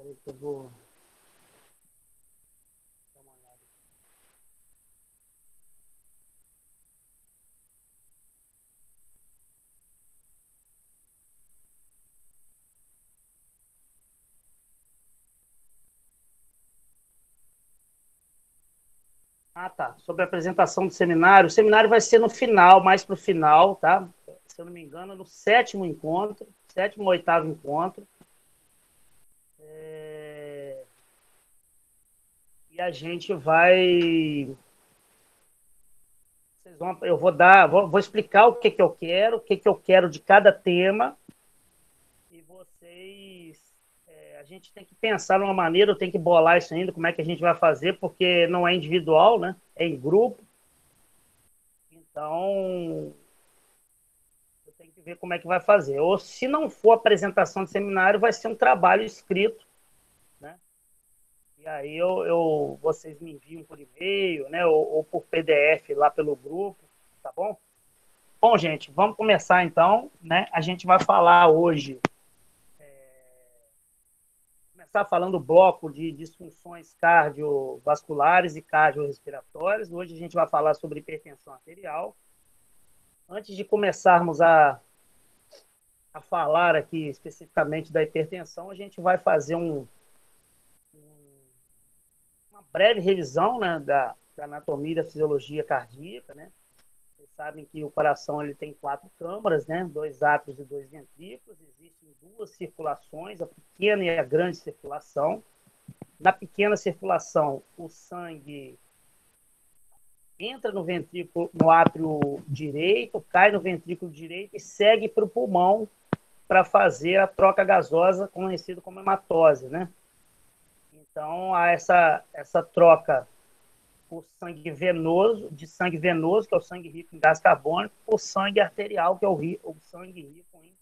Peraí que eu vou dar uma olhada. Ah, tá. Sobre a apresentação do seminário. O seminário vai ser no final, mais para o final, tá? Se eu não me engano, no sétimo encontro, sétimo ou oitavo encontro. E a gente vai. Eu vou explicar o que, que eu quero, o que, que eu quero de cada tema. E vocês. A gente tem que pensar numa maneira, eu tenho que bolar isso ainda, como é que a gente vai fazer, porque não é individual, né? É em grupo. Então, eu tenho que ver como é que vai fazer. Ou se não for apresentação de seminário, vai ser um trabalho escrito, né? E aí vocês me enviam por e-mail, né? Ou por PDF lá pelo grupo, tá bom? Bom, gente, vamos começar então, né? A gente vai falar hoje, começar falando do bloco de disfunções cardiovasculares e cardiorrespiratórias. Hoje a gente vai falar sobre hipertensão arterial. Antes de começarmos a falar aqui especificamente da hipertensão, a gente vai fazer uma breve revisão, né, da anatomia e da fisiologia cardíaca, né? Vocês sabem que o coração ele tem 4 câmaras, né? 2 átrios e 2 ventrículos. Existem 2 circulações, a pequena e a grande circulação. Na pequena circulação, o sangue entra no ventrículo, no átrio direito, cai no ventrículo direito e segue para o pulmão para fazer a troca gasosa, conhecida como hematose, né? Então, há essa troca por sangue venoso, que é o sangue rico em gás carbônico, por sangue arterial, que é o sangue rico em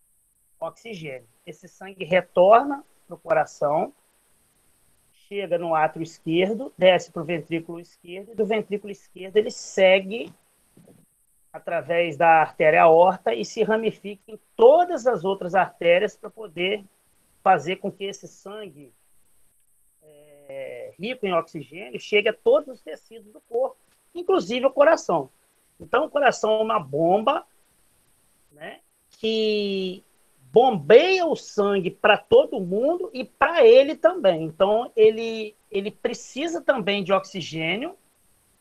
oxigênio. Esse sangue retorna para o coração, chega no átrio esquerdo, desce para o ventrículo esquerdo, e do ventrículo esquerdo ele segue através da artéria aorta e se ramifica em todas as outras artérias para poder fazer com que esse sangue rico em oxigênio chegue a todos os tecidos do corpo, inclusive o coração. Então, o coração é uma bomba, né, que bombeia o sangue para todo mundo e para ele também. Então, ele precisa também de oxigênio,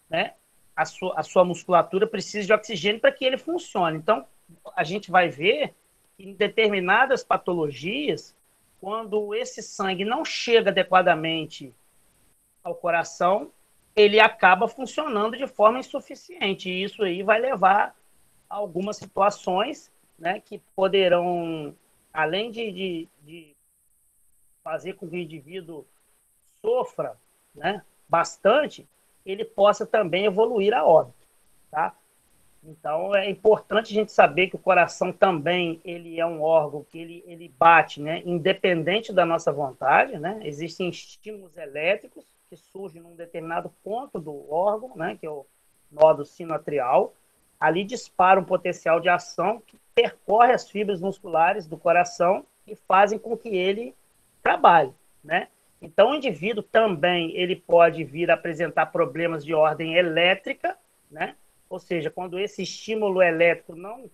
né? A sua musculatura precisa de oxigênio para que ele funcione. Então, a gente vai ver que em determinadas patologias, quando esse sangue não chega adequadamente ao coração, ele acaba funcionando de forma insuficiente. E isso aí vai levar a algumas situações, né, que poderão, além de fazer com que o indivíduo sofra, né, bastante, ele possa também evoluir a óbito, tá? Então, é importante a gente saber que o coração também ele é um órgão que ele bate, né, independente da nossa vontade, né? Existem estímulos elétricos que surgem num determinado ponto do órgão, né, que é o nódo sinoatrial. Ali dispara um potencial de ação que percorre as fibras musculares do coração e fazem com que ele trabalhe, né? Então, o indivíduo também ele pode vir a apresentar problemas de ordem elétrica, né? Ou seja, quando esse estímulo elétrico não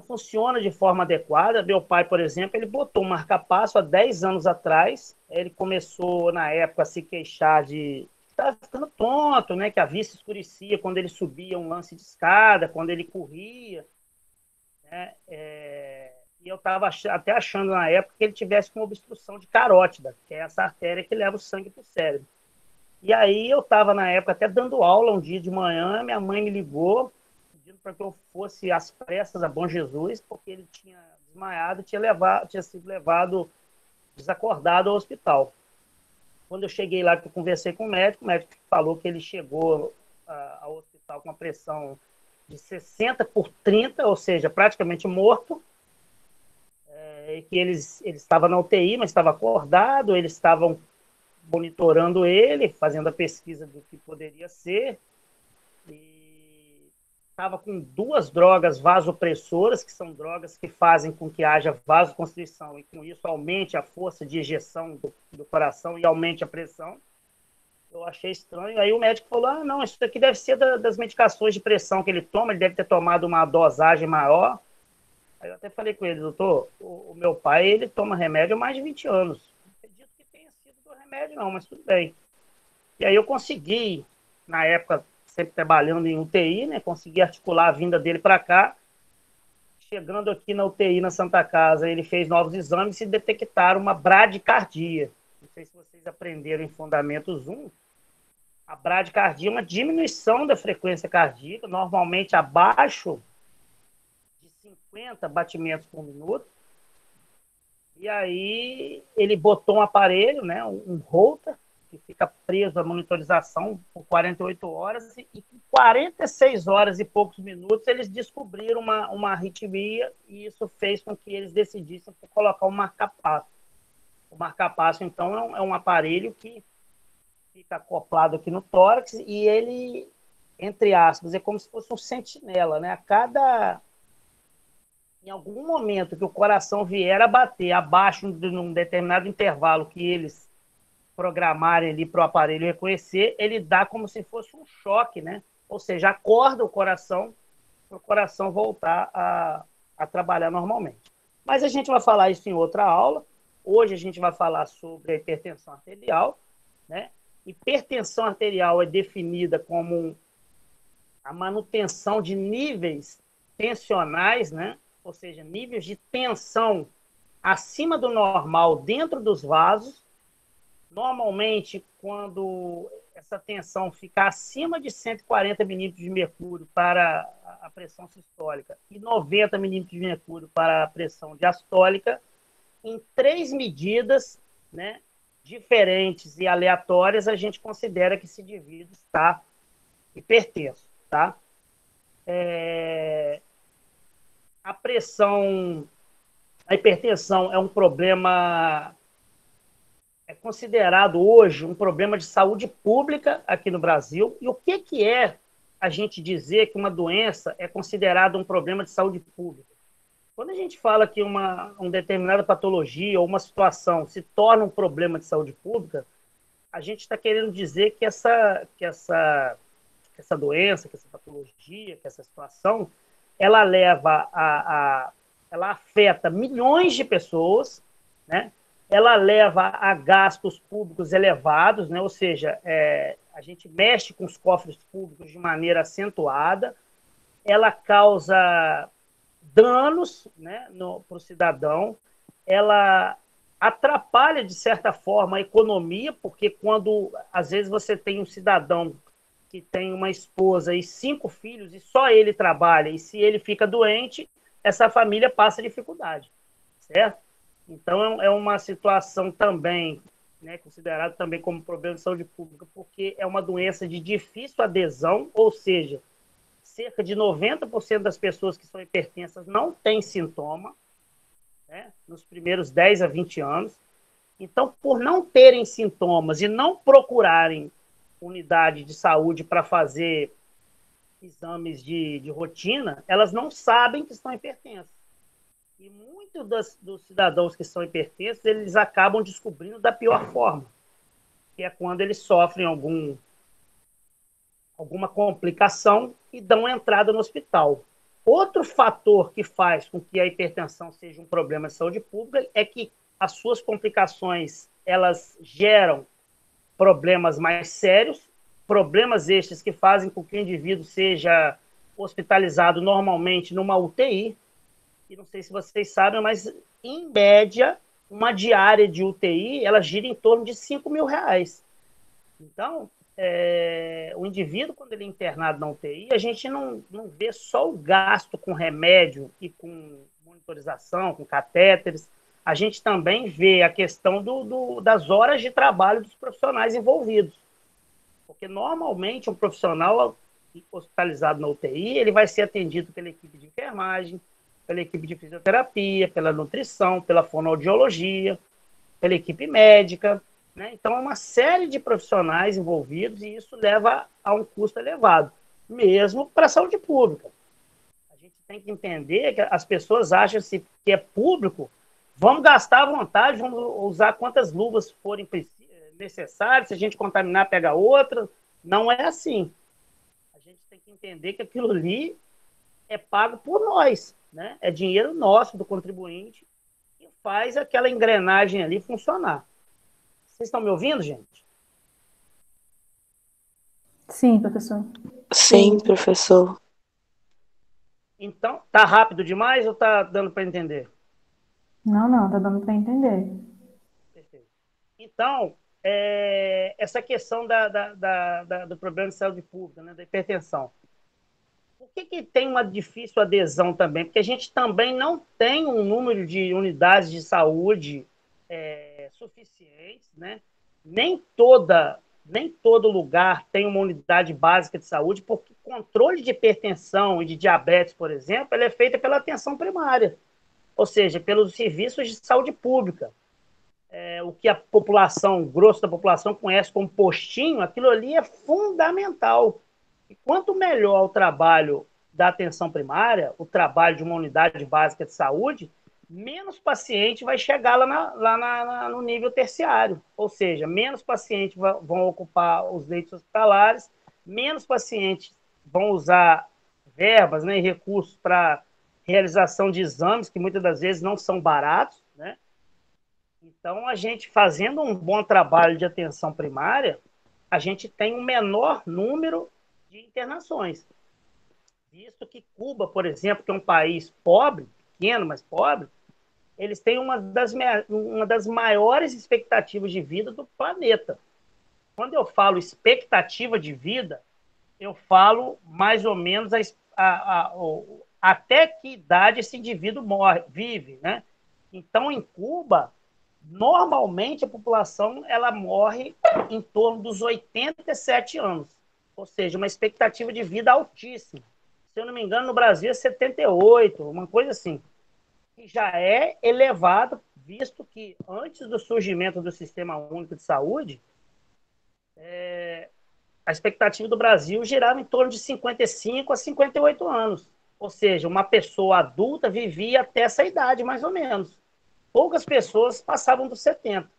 funciona de forma adequada. Meu pai, por exemplo, ele botou um marca-passo há 10 anos atrás. Ele começou, na época, a se queixar de estar ficando tonto, né? Que a vista escurecia quando ele subia um lance de escada, quando ele corria, né? E eu estava até achando, na época, que ele tivesse uma obstrução de carótida, que é essa artéria que leva o sangue para o cérebro. E aí eu estava, na época, até dando aula um dia de manhã, minha mãe me ligou, pedindo para que eu fosse às pressas a Bom Jesus, porque ele tinha desmaiado, tinha sido levado desacordado ao hospital. Quando eu cheguei lá, que eu conversei com o médico falou que ele chegou ao hospital com uma pressão de 60 por 30, ou seja, praticamente morto, que ele estava na UTI, mas estava acordado, eles estavam monitorando ele, fazendo a pesquisa do que poderia ser, e estava com 2 drogas vasopressoras, que são drogas que fazem com que haja vasoconstrição e com isso aumente a força de ejeção do coração e aumente a pressão. Eu achei estranho. Aí o médico falou, não, isso aqui deve ser das medicações de pressão que ele toma, ele deve ter tomado uma dosagem maior. Aí eu até falei com ele, doutor, o meu pai, ele toma remédio há mais de 20 anos. Não acredito que tenha sido do remédio não, mas tudo bem. E aí eu consegui, na época, sempre trabalhando em UTI, né, consegui articular a vinda dele para cá. Chegando aqui na UTI, na Santa Casa, ele fez novos exames e detectaram uma bradicardia. Não sei se vocês aprenderam em Fundamentos 1. A bradicardia é uma diminuição da frequência cardíaca, normalmente abaixo de 50 batimentos por minuto. E aí ele botou um aparelho, né, um Holter, que fica preso à monitorização por 48 horas, e com 46 horas e poucos minutos eles descobriram uma arritmia, e isso fez com que eles decidissem por colocar um marca-passo. O marca-passo, então, é um aparelho que fica acoplado aqui no tórax e ele, entre aspas, é como se fosse um sentinela, né? Em algum momento que o coração vier a bater abaixo de um determinado intervalo que eles programarem ali para o aparelho reconhecer, ele dá como se fosse um choque, né? Ou seja, acorda o coração para o coração voltar a trabalhar normalmente. Mas a gente vai falar isso em outra aula. Hoje a gente vai falar sobre a hipertensão arterial, né? Hipertensão arterial é definida como a manutenção de níveis tensionais, né? Ou seja, níveis de tensão acima do normal dentro dos vasos. Normalmente, quando essa tensão fica acima de 140 milímetros de mercúrio para a pressão sistólica e 90 milímetros de mercúrio para a pressão diastólica, em 3 medidas, né, diferentes e aleatórias, a gente considera que esse indivíduo está hipertenso, tá? A hipertensão é um problema, é considerado hoje um problema de saúde pública aqui no Brasil. E o que é a gente dizer que uma doença é considerada um problema de saúde pública? Quando a gente fala que uma determinada patologia ou uma situação se torna um problema de saúde pública, a gente está querendo dizer que essa doença, que essa patologia, que essa situação, ela ela afeta milhões de pessoas, né? Ela leva a gastos públicos elevados, né? Ou seja, a gente mexe com os cofres públicos de maneira acentuada, ela causa danos, né, para o cidadão, ela atrapalha, de certa forma, a economia, porque quando, às vezes, você tem um cidadão que tem uma esposa e 5 filhos e só ele trabalha, e se ele fica doente, essa família passa dificuldade, certo? Então, é uma situação também, né, considerada também como problema de saúde pública, porque é uma doença de difícil adesão, ou seja, cerca de 90% das pessoas que são hipertensas não têm sintoma, né, nos primeiros 10 a 20 anos. Então, por não terem sintomas e não procurarem unidade de saúde para fazer exames de rotina, elas não sabem que estão hipertensas. E muitos dos cidadãos que são hipertensos, eles acabam descobrindo da pior forma, que é quando eles sofrem alguma complicação e dão entrada no hospital. Outro fator que faz com que a hipertensão seja um problema de saúde pública é que as suas complicações, elas geram problemas mais sérios, problemas estes que fazem com que o indivíduo seja hospitalizado normalmente numa UTI. E não sei se vocês sabem, mas em média, uma diária de UTI, ela gira em torno de R$ 5.000. Então, o indivíduo, quando ele é internado na UTI, a gente não vê só o gasto com remédio e com monitorização, com catéteres, a gente também vê a questão das horas de trabalho dos profissionais envolvidos. Porque, normalmente, um profissional hospitalizado na UTI, ele vai ser atendido pela equipe de enfermagem, pela equipe de fisioterapia, pela nutrição, pela fonoaudiologia, pela equipe médica, né? Então, é uma série de profissionais envolvidos e isso leva a um custo elevado. mesmo para a saúde pública. A gente tem que entender que as pessoas acham que é público, vamos gastar à vontade, vamos usar quantas luvas forem necessárias, se a gente contaminar, pega outra. Não é assim. A gente tem que entender que aquilo ali é pago por nós, né? É dinheiro nosso, do contribuinte, que faz aquela engrenagem ali funcionar. Vocês estão me ouvindo, gente? Sim, professor. Sim, professor. Então, tá rápido demais ou tá dando para entender? Não, não, tá dando para entender. Perfeito. Então, essa questão do problema de saúde pública, né, da hipertensão. Por que tem uma difícil adesão também? Porque a gente também não tem um número de unidades de saúde suficientes, né? Nem todo lugar tem uma unidade básica de saúde, porque o controle de hipertensão e de diabetes, por exemplo, ele é feito pela atenção primária, ou seja, pelos serviços de saúde pública. O que a população, o grosso da população conhece como postinho, aquilo ali é fundamental. E quanto melhor o trabalho da atenção primária, o trabalho de uma unidade básica de saúde, menos paciente vai chegar no nível terciário. Ou seja, menos pacientes vão ocupar os leitos hospitalares, menos pacientes vão usar verbas, né, e recursos para realização de exames, que muitas das vezes não são baratos, né? Então, a gente fazendo um bom trabalho de atenção primária, a gente tem um menor número de internações. Visto que Cuba, por exemplo, que é um país pobre, pequeno, mas pobre, eles têm uma das maiores expectativas de vida do planeta. Quando eu falo expectativa de vida, eu falo mais ou menos até que idade esse indivíduo vive, né? Então, em Cuba, normalmente a população ela morre em torno dos 87 anos, ou seja, uma expectativa de vida altíssima. Se eu não me engano, no Brasil é 78, uma coisa assim, que já é elevado, visto que antes do surgimento do Sistema Único de Saúde, a expectativa do Brasil girava em torno de 55 a 58 anos. Ou seja, uma pessoa adulta vivia até essa idade, mais ou menos. Poucas pessoas passavam dos 70.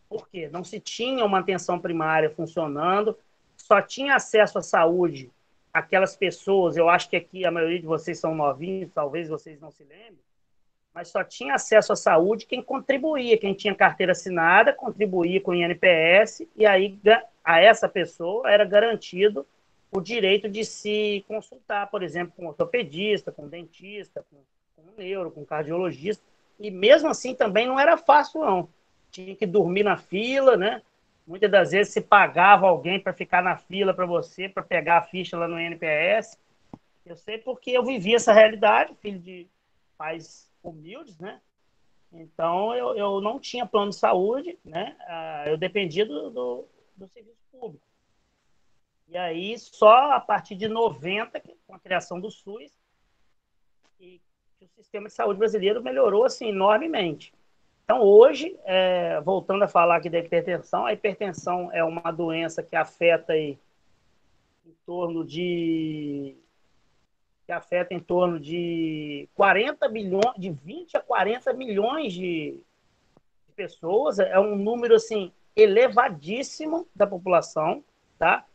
Por quê? Não se tinha uma atenção primária funcionando, só tinha acesso à saúde aquelas pessoas, eu acho que aqui a maioria de vocês são novinhos, talvez vocês não se lembrem, mas só tinha acesso à saúde quem contribuía, quem tinha carteira assinada, contribuía com o INPS, e aí a essa pessoa era garantido o direito de se consultar, por exemplo, com um ortopedista, com um dentista, com um neuro, com um cardiologista, e mesmo assim também não era fácil, não. Tinha que dormir na fila, né? Muitas das vezes se pagava alguém para ficar na fila para você, para pegar a ficha lá no INPS. Eu sei porque eu vivi essa realidade, filho de pais humildes, né? Então, eu não tinha plano de saúde, né? Eu dependia do serviço público. E aí, só a partir de 90, com a criação do SUS, que o sistema de saúde brasileiro melhorou assim, enormemente. Então, hoje, voltando a falar aqui da hipertensão, a hipertensão é uma doença que afeta aí em torno de 40 milhões, de 20 a 40 milhões de pessoas, é um número assim elevadíssimo da população, tá?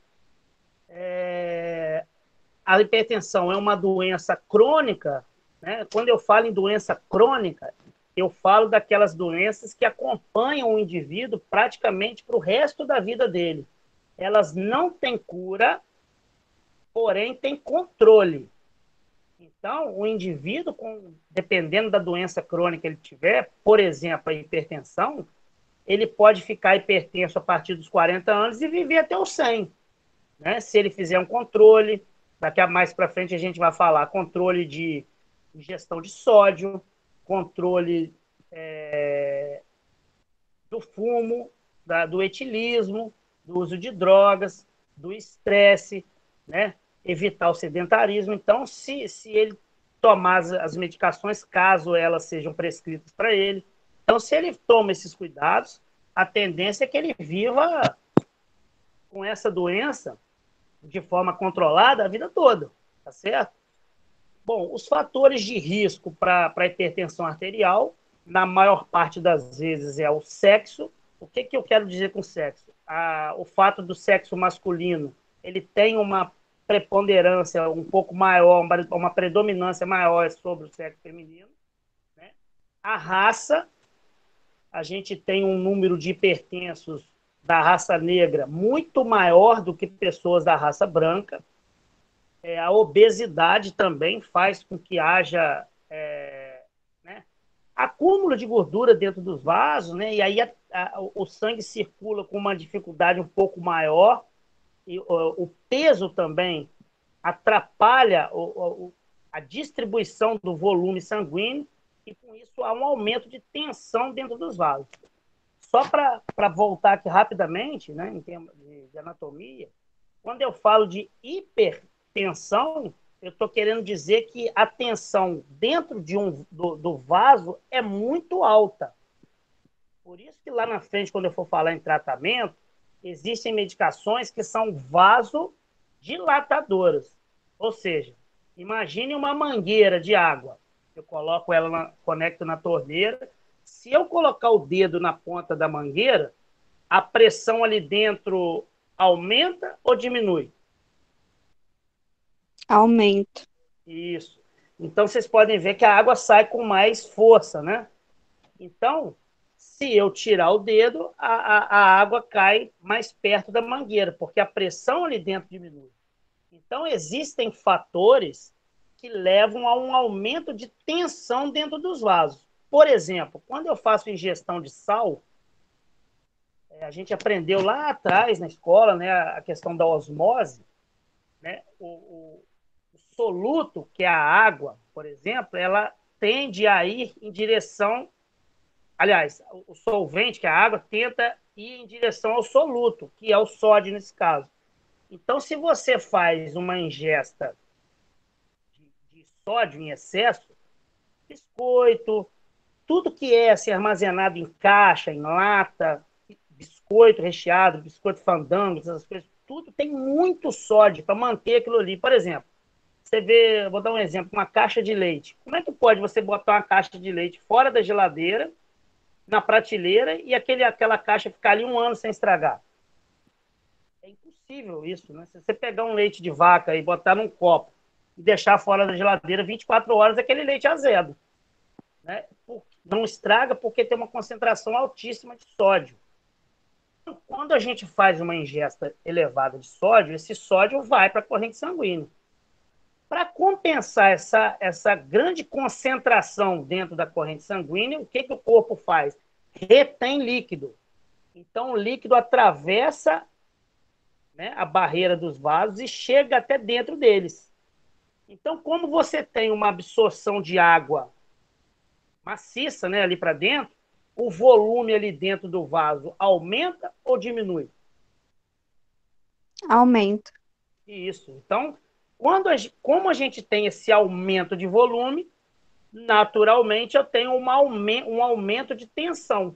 A hipertensão é uma doença crônica, né? Quando eu falo em doença crônica, eu falo daquelas doenças que acompanham o indivíduo praticamente para o resto da vida dele. Elas não têm cura, porém têm controle. Então, o indivíduo, dependendo da doença crônica que ele tiver, por exemplo, a hipertensão, ele pode ficar hipertenso a partir dos 40 anos e viver até os 100. Né? Se ele fizer um controle, daqui a mais para frente a gente vai falar controle de ingestão de sódio, controle do fumo, do etilismo, do uso de drogas, do estresse, né? Evitar o sedentarismo. Então, se ele tomar as medicações, caso elas sejam prescritas para ele, então, se ele toma esses cuidados, a tendência é que ele viva com essa doença de forma controlada a vida toda, tá certo? Bom, os fatores de risco para hipertensão arterial, na maior parte das vezes, é o sexo. O que eu quero dizer com sexo? O fato do sexo masculino, ele tem uma preponderância um pouco maior, uma predominância maior sobre o sexo feminino, né? A raça, a gente tem um número de hipertensos da raça negra muito maior do que pessoas da raça branca. A obesidade também faz com que haja né, acúmulo de gordura dentro dos vasos, né, e aí o sangue circula com uma dificuldade um pouco maior, e o peso também atrapalha a distribuição do volume sanguíneo, e com isso há um aumento de tensão dentro dos vasos. Só para voltar aqui rapidamente, né, em termos de anatomia, quando eu falo de hipertensão, eu estou querendo dizer que a tensão dentro do vaso é muito alta. Por isso que lá na frente, quando eu for falar em tratamento, existem medicações que são vasodilatadoras. Ou seja, imagine uma mangueira de água. Eu coloco ela, conecto na torneira. Se eu colocar o dedo na ponta da mangueira, a pressão ali dentro aumenta ou diminui? Aumento. Isso. Então, vocês podem ver que a água sai com mais força, né? Então, se eu tirar o dedo, a água cai mais perto da mangueira, porque a pressão ali dentro diminui. Então, existem fatores que levam a um aumento de tensão dentro dos vasos. Por exemplo, quando eu faço ingestão de sal, a gente aprendeu lá atrás na escola, né, a questão da osmose, né, o soluto, que é a água, por exemplo, ela tende a ir em direção, aliás, o solvente, que é a água, tenta ir em direção ao soluto, que é o sódio nesse caso. Então, se você faz uma ingesta de sódio em excesso, biscoito, tudo que é assim, armazenado em caixa, em lata, biscoito recheado, biscoito fandango, essas coisas, tudo tem muito sódio para manter aquilo ali. Por exemplo, você vê, vou dar um exemplo, uma caixa de leite. Como é que pode você botar uma caixa de leite fora da geladeira, na prateleira, e aquela caixa ficar ali um ano sem estragar? É impossível isso, né? Se você pegar um leite de vaca e botar num copo e deixar fora da geladeira 24 horas, aquele leite é azedo, né? Não estraga porque tem uma concentração altíssima de sódio. Quando a gente faz uma ingesta elevada de sódio, esse sódio vai para a corrente sanguínea. Para compensar essa grande concentração dentro da corrente sanguínea, o que o corpo faz? Retém líquido. Então, o líquido atravessa, né, a barreira dos vasos e chega até dentro deles. Então, como você tem uma absorção de água maciça, né, ali para dentro, o volume ali dentro do vaso aumenta ou diminui? Aumento. Isso. Então, como a gente tem esse aumento de volume, naturalmente eu tenho um aumento de tensão.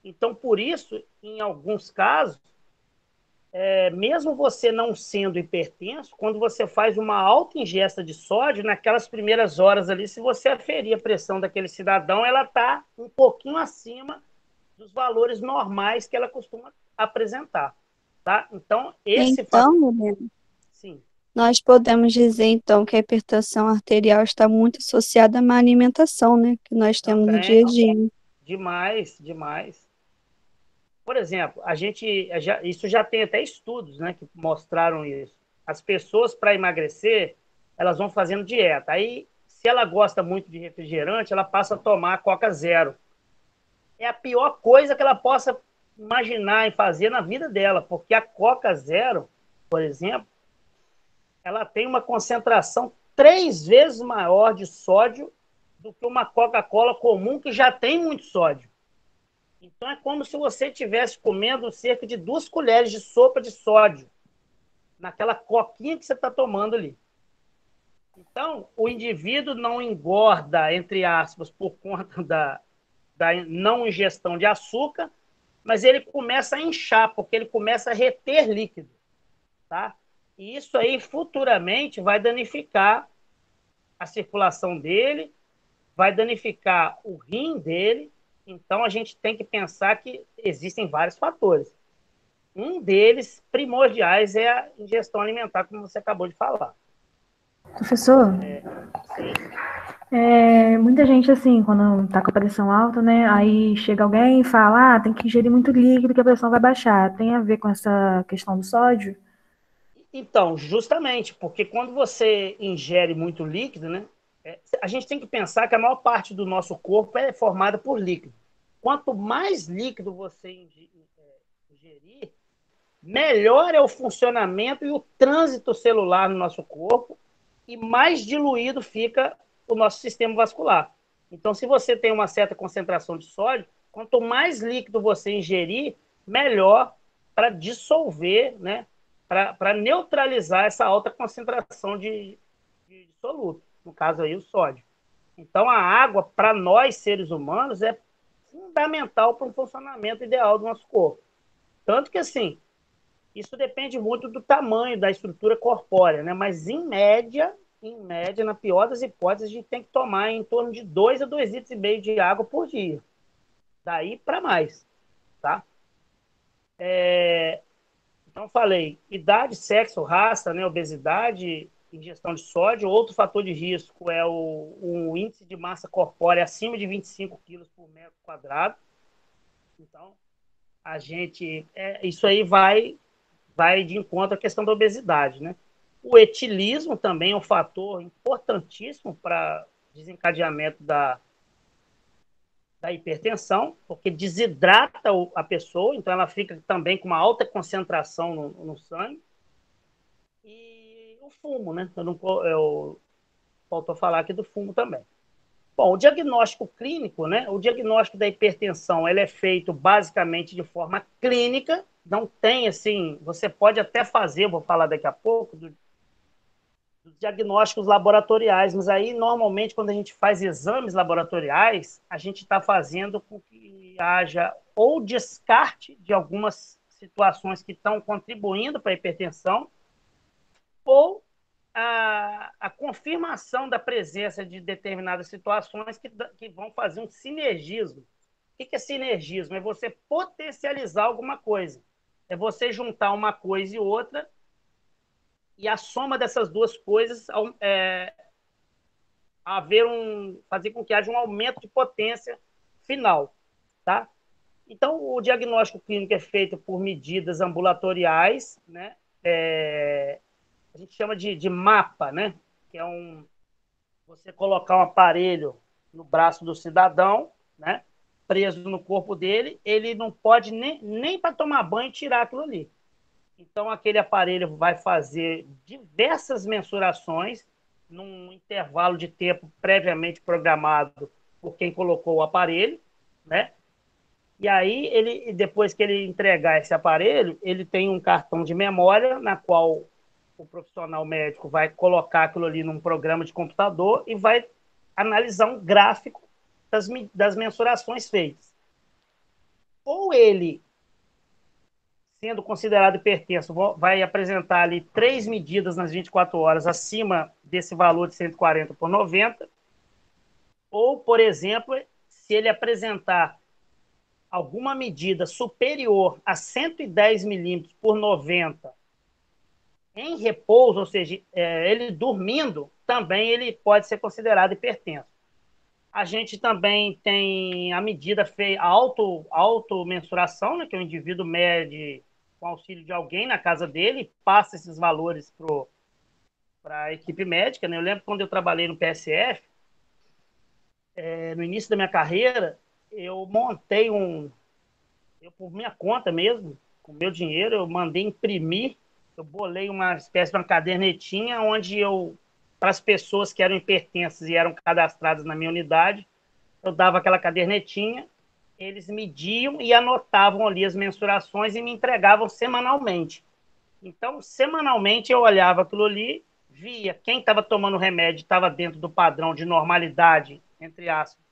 Então, por isso, em alguns casos, mesmo você não sendo hipertenso, quando você faz uma alta ingesta de sódio, naquelas primeiras horas ali, se você aferir a pressão daquele cidadão, ela está um pouquinho acima dos valores normais que ela costuma apresentar. Tá? Então, esse fator. Então, Helena, Sim. nós podemos dizer então que a hipertensão arterial está muito associada à má alimentação, né, que nós temos no Também, dia a dia. demais, demais. Por exemplo, isso já tem até estudos, né, que mostraram isso. As pessoas, para emagrecer, elas vão fazendo dieta. Aí, se ela gosta muito de refrigerante, ela passa a tomar Coca Zero. É a pior coisa que ela possa imaginar em fazer na vida dela, porque a Coca Zero, por exemplo, ela tem uma concentração 3 vezes maior de sódio do que uma Coca-Cola comum, que já tem muito sódio. Então, é como se você estivesse comendo cerca de 2 colheres de sopa de sódio naquela coquinha que você está tomando ali. Então, o indivíduo não engorda, entre aspas, por conta da não ingestão de açúcar, mas ele começa a inchar, porque ele começa a reter líquido. Tá? E isso aí futuramente vai danificar a circulação dele, vai danificar o rim dele. Então a gente tem que pensar que existem vários fatores. Um deles, primordiais, é a ingestão alimentar, como você acabou de falar. Professor, Sim. muita gente, assim, quando tá com a pressão alta, né? Aí chega alguém e fala, tem que ingerir muito líquido que a pressão vai baixar. Tem a ver com essa questão do sódio? Então, justamente, porque quando você ingere muito líquido, né, a gente tem que pensar que a maior parte do nosso corpo é formada por líquido. Quanto mais líquido você ingerir, melhor é o funcionamento e o trânsito celular no nosso corpo e mais diluído fica o nosso sistema vascular. Então, se você tem uma certa concentração de sódio, quanto mais líquido você ingerir, melhor para dissolver, né, para neutralizar essa alta concentração de soluto, no caso aí o sódio. Então, a água, para nós seres humanos, é fundamental para o funcionamento ideal do nosso corpo. Tanto que, assim, isso depende muito do tamanho da estrutura corpórea, né? Mas em média, na pior das hipóteses, a gente tem que tomar em torno de 2 a 2,5 litros de água por dia. Daí para mais, tá? Então, falei, idade, sexo, raça, né, obesidade, ingestão de sódio. Outro fator de risco é o índice de massa corpórea acima de 25 quilos por metro quadrado. Então, isso aí vai de encontro à questão da obesidade, né? O etilismo também é um fator importantíssimo para desencadeamento da hipertensão, porque desidrata a pessoa, então ela fica também com uma alta concentração no sangue. E o fumo, né? Eu faltou falar aqui do fumo também. Bom, o diagnóstico clínico, né? O diagnóstico da hipertensão, ele é feito basicamente de forma clínica, não tem assim, você pode até fazer, vou falar daqui a pouco, dos diagnósticos laboratoriais, mas aí normalmente quando a gente faz exames laboratoriais, a gente está fazendo com que haja ou descarte de algumas situações que estão contribuindo para a hipertensão, ou a confirmação da presença de determinadas situações que vão fazer um sinergismo. O que é sinergismo? É você potencializar alguma coisa. É você juntar uma coisa e outra, e a soma dessas duas coisas fazer com que haja um aumento de potência final. Tá? Então, o diagnóstico clínico é feito por medidas ambulatoriais, né? A gente chama de mapa, né? Que é você colocar um aparelho no braço do cidadão, né? Preso no corpo dele, ele não pode nem para tomar banho tirar aquilo ali. Então, aquele aparelho vai fazer diversas mensurações num intervalo de tempo previamente programado por quem colocou o aparelho, né? E aí, depois que ele entregar esse aparelho, ele tem um cartão de memória na qual o profissional médico vai colocar aquilo ali num programa de computador e vai analisar um gráfico das mensurações feitas. Ou ele, sendo considerado hipertenso, vai apresentar ali 3 medidas nas 24 horas acima desse valor de 140/90, ou, por exemplo, se ele apresentar alguma medida superior a 110 milímetros por 90 em repouso, ou seja, ele dormindo, também ele pode ser considerado hipertenso. A gente também tem a medida feita, a automensuração, né, que o indivíduo mede com auxílio de alguém na casa dele, passa esses valores para a equipe médica. Né? Eu lembro quando eu trabalhei no PSF, no início da minha carreira, eu montei eu por minha conta mesmo, com meu dinheiro, eu mandei imprimir, eu bolei uma espécie de uma cadernetinha onde para as pessoas que eram hipertensas e eram cadastradas na minha unidade, eu dava aquela cadernetinha, eles mediam e anotavam ali as mensurações e me entregavam semanalmente. Então, semanalmente eu olhava aquilo ali, via quem estava tomando remédio estava dentro do padrão de normalidade, entre aspas,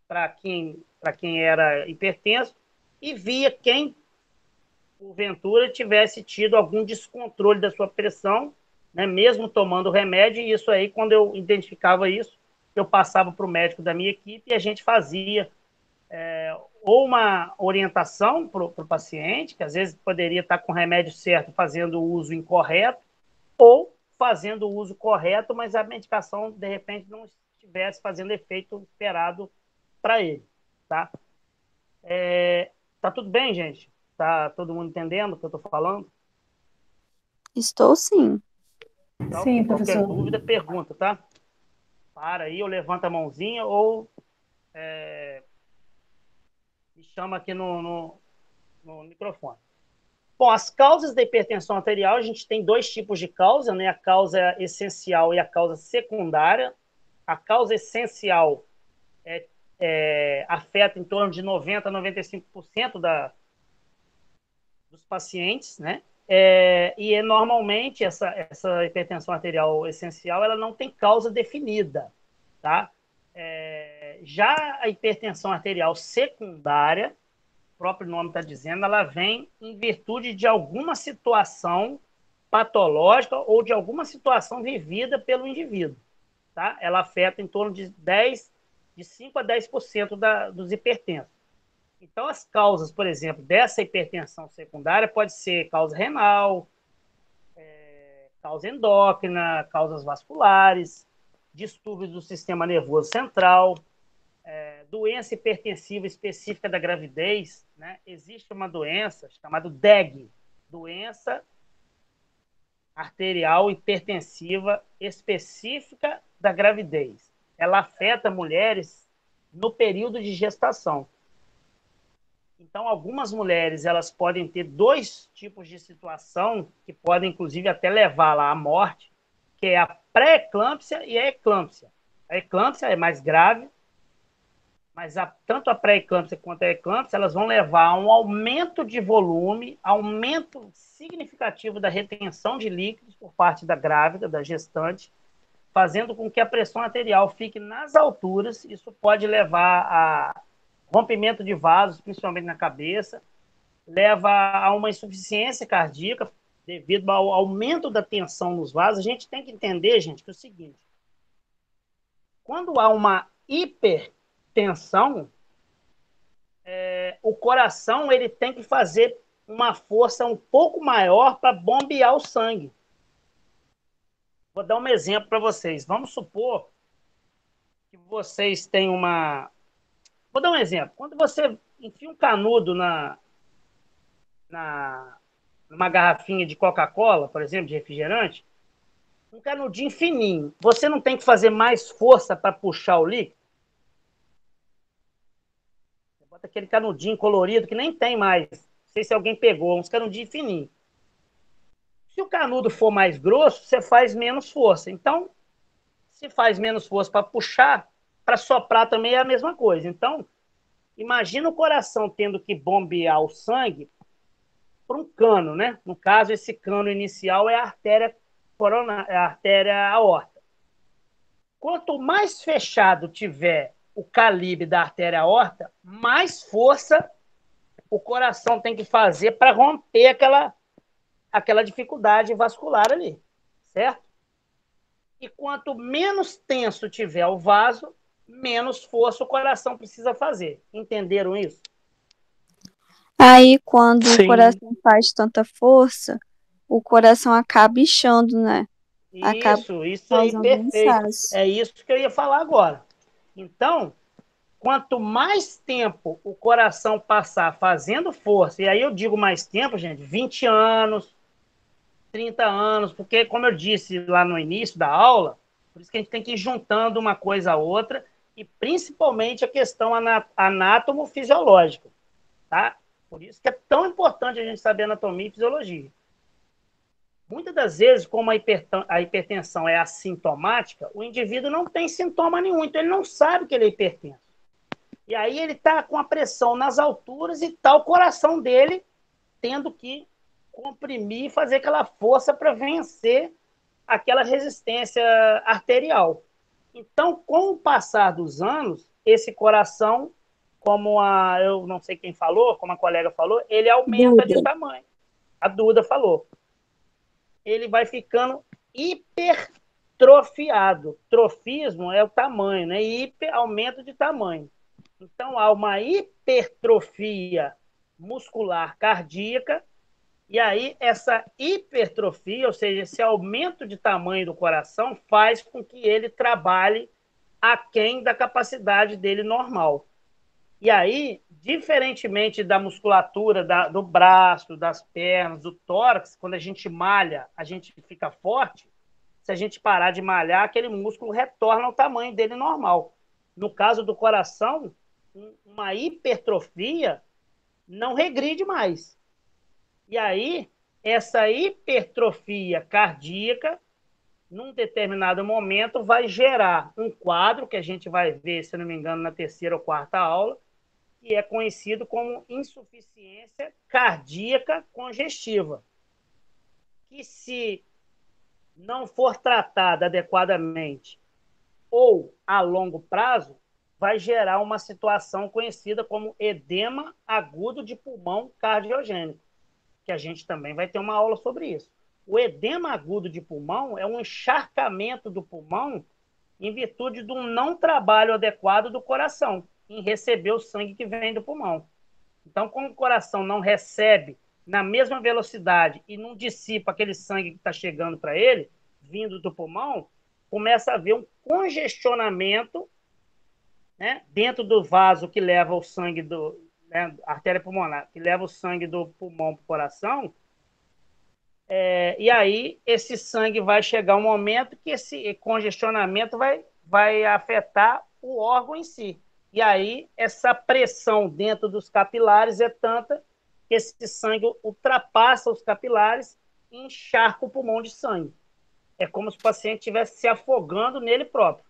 para quem era hipertenso, e via quem porventura, tivesse tido algum descontrole da sua pressão, né, mesmo tomando remédio, e isso aí, quando eu identificava isso, eu passava para o médico da minha equipe e a gente fazia ou uma orientação para o paciente, que às vezes poderia estar com o remédio certo fazendo o uso incorreto, ou fazendo o uso correto, mas a medicação, de repente, não estivesse fazendo efeito esperado para ele. Tá? Tá tudo bem, gente? Tá todo mundo entendendo o que eu estou falando? Estou sim. Então, Sim, qualquer professor. dúvida, pergunta, tá? Para aí, ou levanta a mãozinha, ou me chama aqui no microfone. Bom, as causas da hipertensão arterial, a gente tem dois tipos de causa, né? A causa essencial e a causa secundária. A causa essencial afeta em torno de 90% a 95% dos pacientes, né? E normalmente essa hipertensão arterial essencial ela não tem causa definida, tá? Já a hipertensão arterial secundária, o próprio nome está dizendo, ela vem em virtude de alguma situação patológica ou de alguma situação vivida pelo indivíduo. Tá? Ela afeta em torno de 5 a 10% dos hipertensos. Então, as causas, por exemplo, dessa hipertensão secundária pode ser causa renal, causa endócrina, causas vasculares, distúrbios do sistema nervoso central, doença hipertensiva específica da gravidez, né? Existe uma doença chamada DEG, doença arterial hipertensiva específica da gravidez. Ela afeta mulheres no período de gestação. Então, algumas mulheres elas podem ter dois tipos de situação que podem, inclusive, até levá-la à morte, que é a pré-eclâmpsia e a eclâmpsia. A eclâmpsia é mais grave, mas tanto a pré-eclâmpsia quanto a eclâmpsia, elas vão levar a um aumento de volume, aumento significativo da retenção de líquidos por parte da grávida, da gestante, fazendo com que a pressão arterial fique nas alturas. Isso pode levar a rompimento de vasos, principalmente na cabeça, leva a uma insuficiência cardíaca devido ao aumento da tensão nos vasos. A gente tem que entender, gente, que é o seguinte, quando há uma hipertensão, o coração ele tem que fazer uma força um pouco maior para bombear o sangue. Vou dar um exemplo para vocês. Vamos supor que vocês têm uma... Vou dar um exemplo. Quando você enfia um canudo numa garrafinha de Coca-Cola, por exemplo, de refrigerante, um canudinho fininho, você não tem que fazer mais força para puxar o líquido? Bota aquele canudinho colorido que nem tem mais. Não sei se alguém pegou, uns canudinhos fininhos. Se o canudo for mais grosso, você faz menos força. Então, se faz menos força para puxar, para soprar também é a mesma coisa. Então, imagina o coração tendo que bombear o sangue para um cano, né? No caso, esse cano inicial é a artéria coronária, a artéria aorta. Quanto mais fechado tiver o calibre da artéria aorta, mais força o coração tem que fazer para romper aquela dificuldade vascular ali, certo? E quanto menos tenso tiver o vaso, menos força o coração precisa fazer. Entenderam isso? Aí, quando o Sim. coração faz tanta força, o coração acaba inchando, né? Acaba Isso aí, causando um perfeito. inchaço. É isso que eu ia falar agora. Então, quanto mais tempo o coração passar fazendo força, e aí eu digo mais tempo, gente, 20 anos, 30 anos, porque, como eu disse lá no início da aula, por isso que a gente tem que ir juntando uma coisa a outra, e principalmente a questão anátomo-fisiológica, tá? Por isso que é tão importante a gente saber anatomia e fisiologia. Muitas das vezes, como a hipertensão é assintomática, o indivíduo não tem sintoma nenhum, então ele não sabe que ele é hipertenso. E aí ele está com a pressão nas alturas e está o coração dele tendo que comprimir e fazer aquela força para vencer aquela resistência arterial. Então, com o passar dos anos, esse coração eu não sei quem falou, como a colega falou, ele aumenta de tamanho. A Duda falou. Ele vai ficando hipertrofiado. Trofismo é o tamanho, né? Aumento de tamanho. Então, há uma hipertrofia muscular cardíaca, e aí essa hipertrofia, ou seja, esse aumento de tamanho do coração, faz com que ele trabalhe aquém da capacidade dele normal. E aí, diferentemente da musculatura do braço, das pernas, do tórax, quando a gente malha, a gente fica forte. Se a gente parar de malhar, aquele músculo retorna ao tamanho dele normal. No caso do coração, uma hipertrofia não regride mais. E aí, essa hipertrofia cardíaca, num determinado momento, vai gerar um quadro que a gente vai ver, se não me engano, na terceira ou quarta aula, que é conhecido como insuficiência cardíaca congestiva, que se não for tratada adequadamente ou a longo prazo, vai gerar uma situação conhecida como edema agudo de pulmão cardiogênico, que a gente também vai ter uma aula sobre isso. O edema agudo de pulmão é um encharcamento do pulmão em virtude de um não trabalho adequado do coração em receber o sangue que vem do pulmão. Então, como o coração não recebe na mesma velocidade e não dissipa aquele sangue que está chegando para ele, vindo do pulmão, começa a haver um congestionamento, né, dentro do vaso que leva o sangue artéria pulmonar, que leva o sangue do pulmão para o coração, e aí esse sangue vai chegar um momento que esse congestionamento vai afetar o órgão em si. E aí essa pressão dentro dos capilares é tanta que esse sangue ultrapassa os capilares e encharca o pulmão de sangue. É como se o paciente estivesse se afogando nele próprio.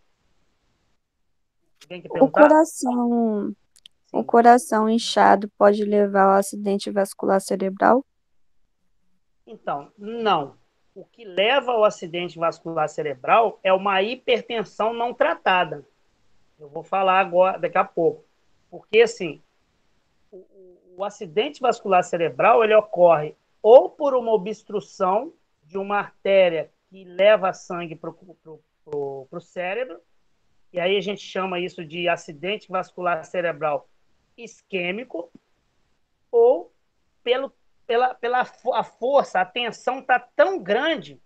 Tem que perguntar? O coração inchado pode levar ao acidente vascular cerebral? Então, não. O que leva ao acidente vascular cerebral é uma hipertensão não tratada. Eu vou falar agora, daqui a pouco. Porque, assim, o acidente vascular cerebral ele ocorre ou por uma obstrução de uma artéria que leva sangue para o cérebro, e aí a gente chama isso de acidente vascular cerebral isquêmico, ou pela a força, a tensão está tão grande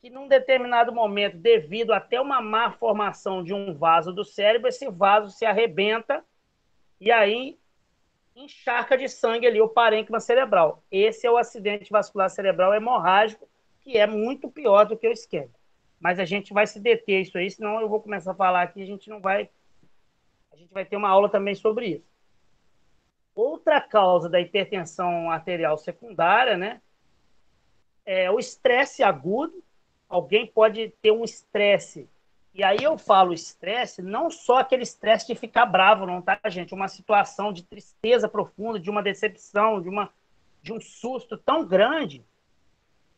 que num determinado momento, devido até uma má formação de um vaso do cérebro, esse vaso se arrebenta e aí encharca de sangue ali o parênquima cerebral. Esse é o acidente vascular cerebral hemorrágico, que é muito pior do que o isquêmico. Mas a gente vai se deter isso aí, senão eu vou começar a falar aqui, a gente vai ter uma aula também sobre isso. Outra causa da hipertensão arterial secundária, né, é o estresse agudo. Alguém pode ter um estresse, e aí eu falo estresse, não só aquele estresse de ficar bravo, não, tá, gente? Uma situação de tristeza profunda, de uma decepção, de um susto tão grande,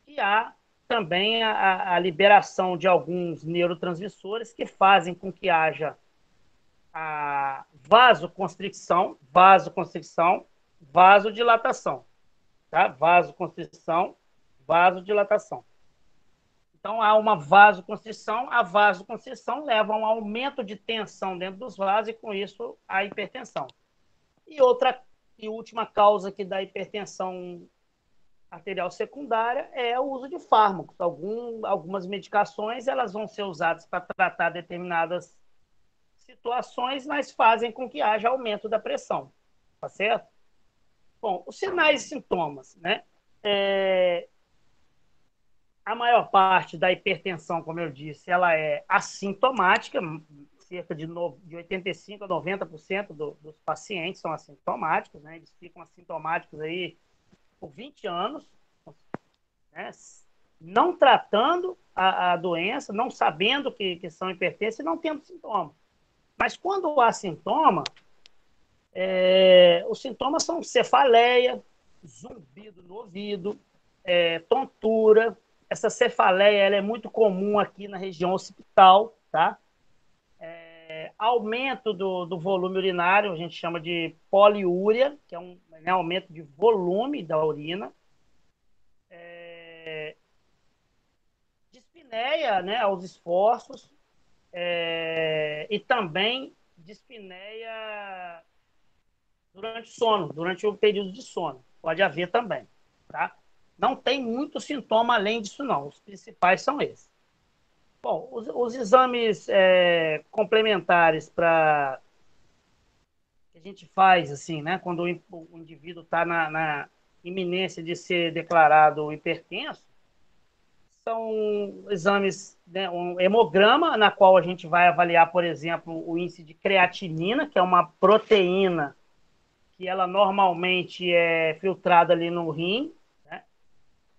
que há também a liberação de alguns neurotransmissores que fazem com que haja a vasoconstricção, vasodilatação, tá? Vasoconstrição, vasodilatação. Então, há uma vasoconstrição, a vasoconstrição leva a um aumento de tensão dentro dos vasos e, com isso, a hipertensão. E última causa que dá hipertensão arterial secundária é o uso de fármacos. Algumas medicações elas vão ser usadas para tratar determinadas situações, mas fazem com que haja aumento da pressão. Tá certo? Bom, os sinais e sintomas, né? A maior parte da hipertensão, como eu disse, ela é assintomática, cerca de 85% a 90% dos pacientes são assintomáticos, né? Eles ficam assintomáticos aí por 20 anos, né? Não tratando a doença, não sabendo que são hipertensos e não tendo sintoma. Mas quando há sintoma, os sintomas são cefaleia, zumbido no ouvido, tontura. Essa cefaleia ela é muito comum aqui na região occipital, tá? aumento do volume urinário, a gente chama de poliúria, que é um, né, aumento de volume da urina. Dispneia, né, aos esforços, e também dispneia durante o sono, durante o período de sono. Pode haver também, tá? Não tem muito sintoma além disso, não. Os principais são esses. Bom, os exames complementares para que a gente faz, assim, né, quando o indivíduo está na iminência de ser declarado hipertenso, são exames, né, um hemograma, na qual a gente vai avaliar, por exemplo, o índice de creatinina, que é uma proteína que ela normalmente é filtrada ali no rim, né,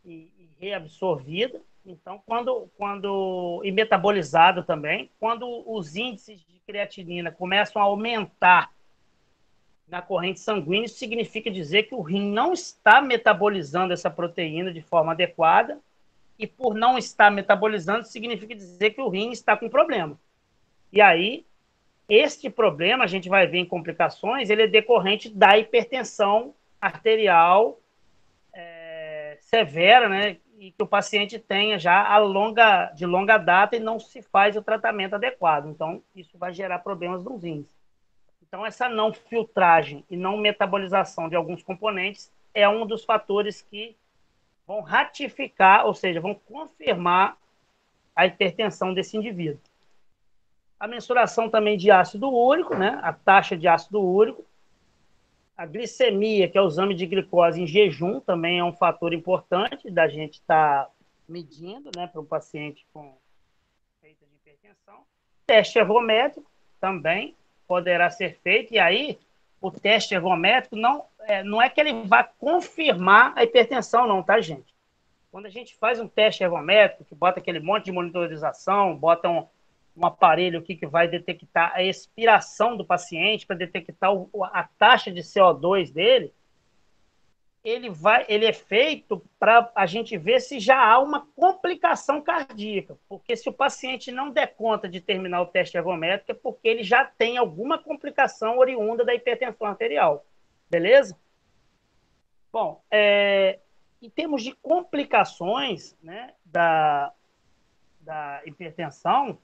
e reabsorvida. Então, e metabolizado também, quando os índices de creatinina começam a aumentar na corrente sanguínea, isso significa dizer que o rim não está metabolizando essa proteína de forma adequada, e por não estar metabolizando, significa dizer que o rim está com problema. E aí, este problema, a gente vai ver em complicações, ele é decorrente da hipertensão arterial severa, né? E que o paciente tenha já de longa data e não se faz o tratamento adequado. Então, isso vai gerar problemas nos rins. Então, essa não filtragem e não metabolização de alguns componentes é um dos fatores que vão ratificar, ou seja, vão confirmar a hipertensão desse indivíduo. A mensuração também de ácido úrico, né? A taxa de ácido úrico. A glicemia, que é o exame de glicose em jejum, também é um fator importante da gente estar medindo, né, para o paciente com suspeita de hipertensão. Teste ergométrico também poderá ser feito, e aí o teste ergométrico não é que ele vá confirmar a hipertensão, não, tá, gente? Quando a gente faz um teste ergométrico, que bota aquele monte de monitorização, bota um aparelho aqui que vai detectar a expiração do paciente, para detectar a taxa de CO2 dele, ele é feito para a gente ver se já há uma complicação cardíaca, porque se o paciente não der conta de terminar o teste ergométrico, é porque ele já tem alguma complicação oriunda da hipertensão arterial, beleza? Bom, em termos de complicações, né, da hipertensão,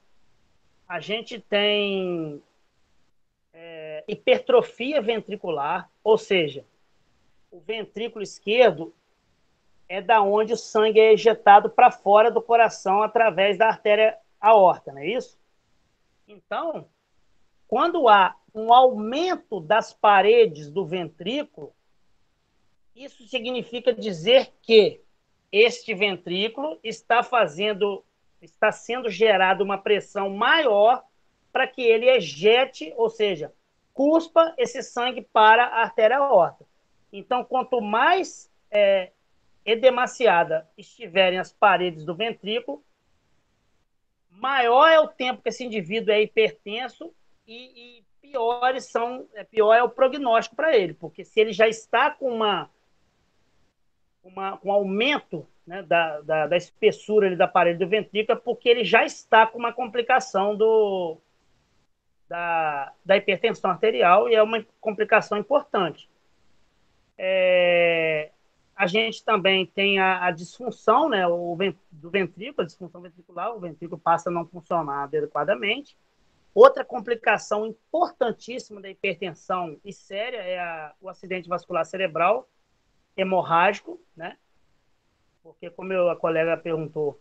a gente tem hipertrofia ventricular, ou seja, o ventrículo esquerdo é da onde o sangue é ejetado para fora do coração através da artéria aorta, não é isso? Então, quando há um aumento das paredes do ventrículo, isso significa dizer que este ventrículo está sendo gerada uma pressão maior para que ele ejete, ou seja, cuspa esse sangue para a artéria aorta. Então, quanto mais edemaciada estiverem as paredes do ventrículo, maior é o tempo que esse indivíduo é hipertenso e pior é o prognóstico para ele, porque se ele já está com um aumento, né, da espessura ali da parede do ventrículo, é porque ele já está com uma complicação da hipertensão arterial, e é uma complicação importante. A gente também tem a disfunção, né, do ventrículo, a disfunção ventricular, o ventrículo passa a não funcionar adequadamente. Outra complicação importantíssima da hipertensão e séria é o acidente vascular cerebral hemorrágico, né? Porque, como a colega perguntou,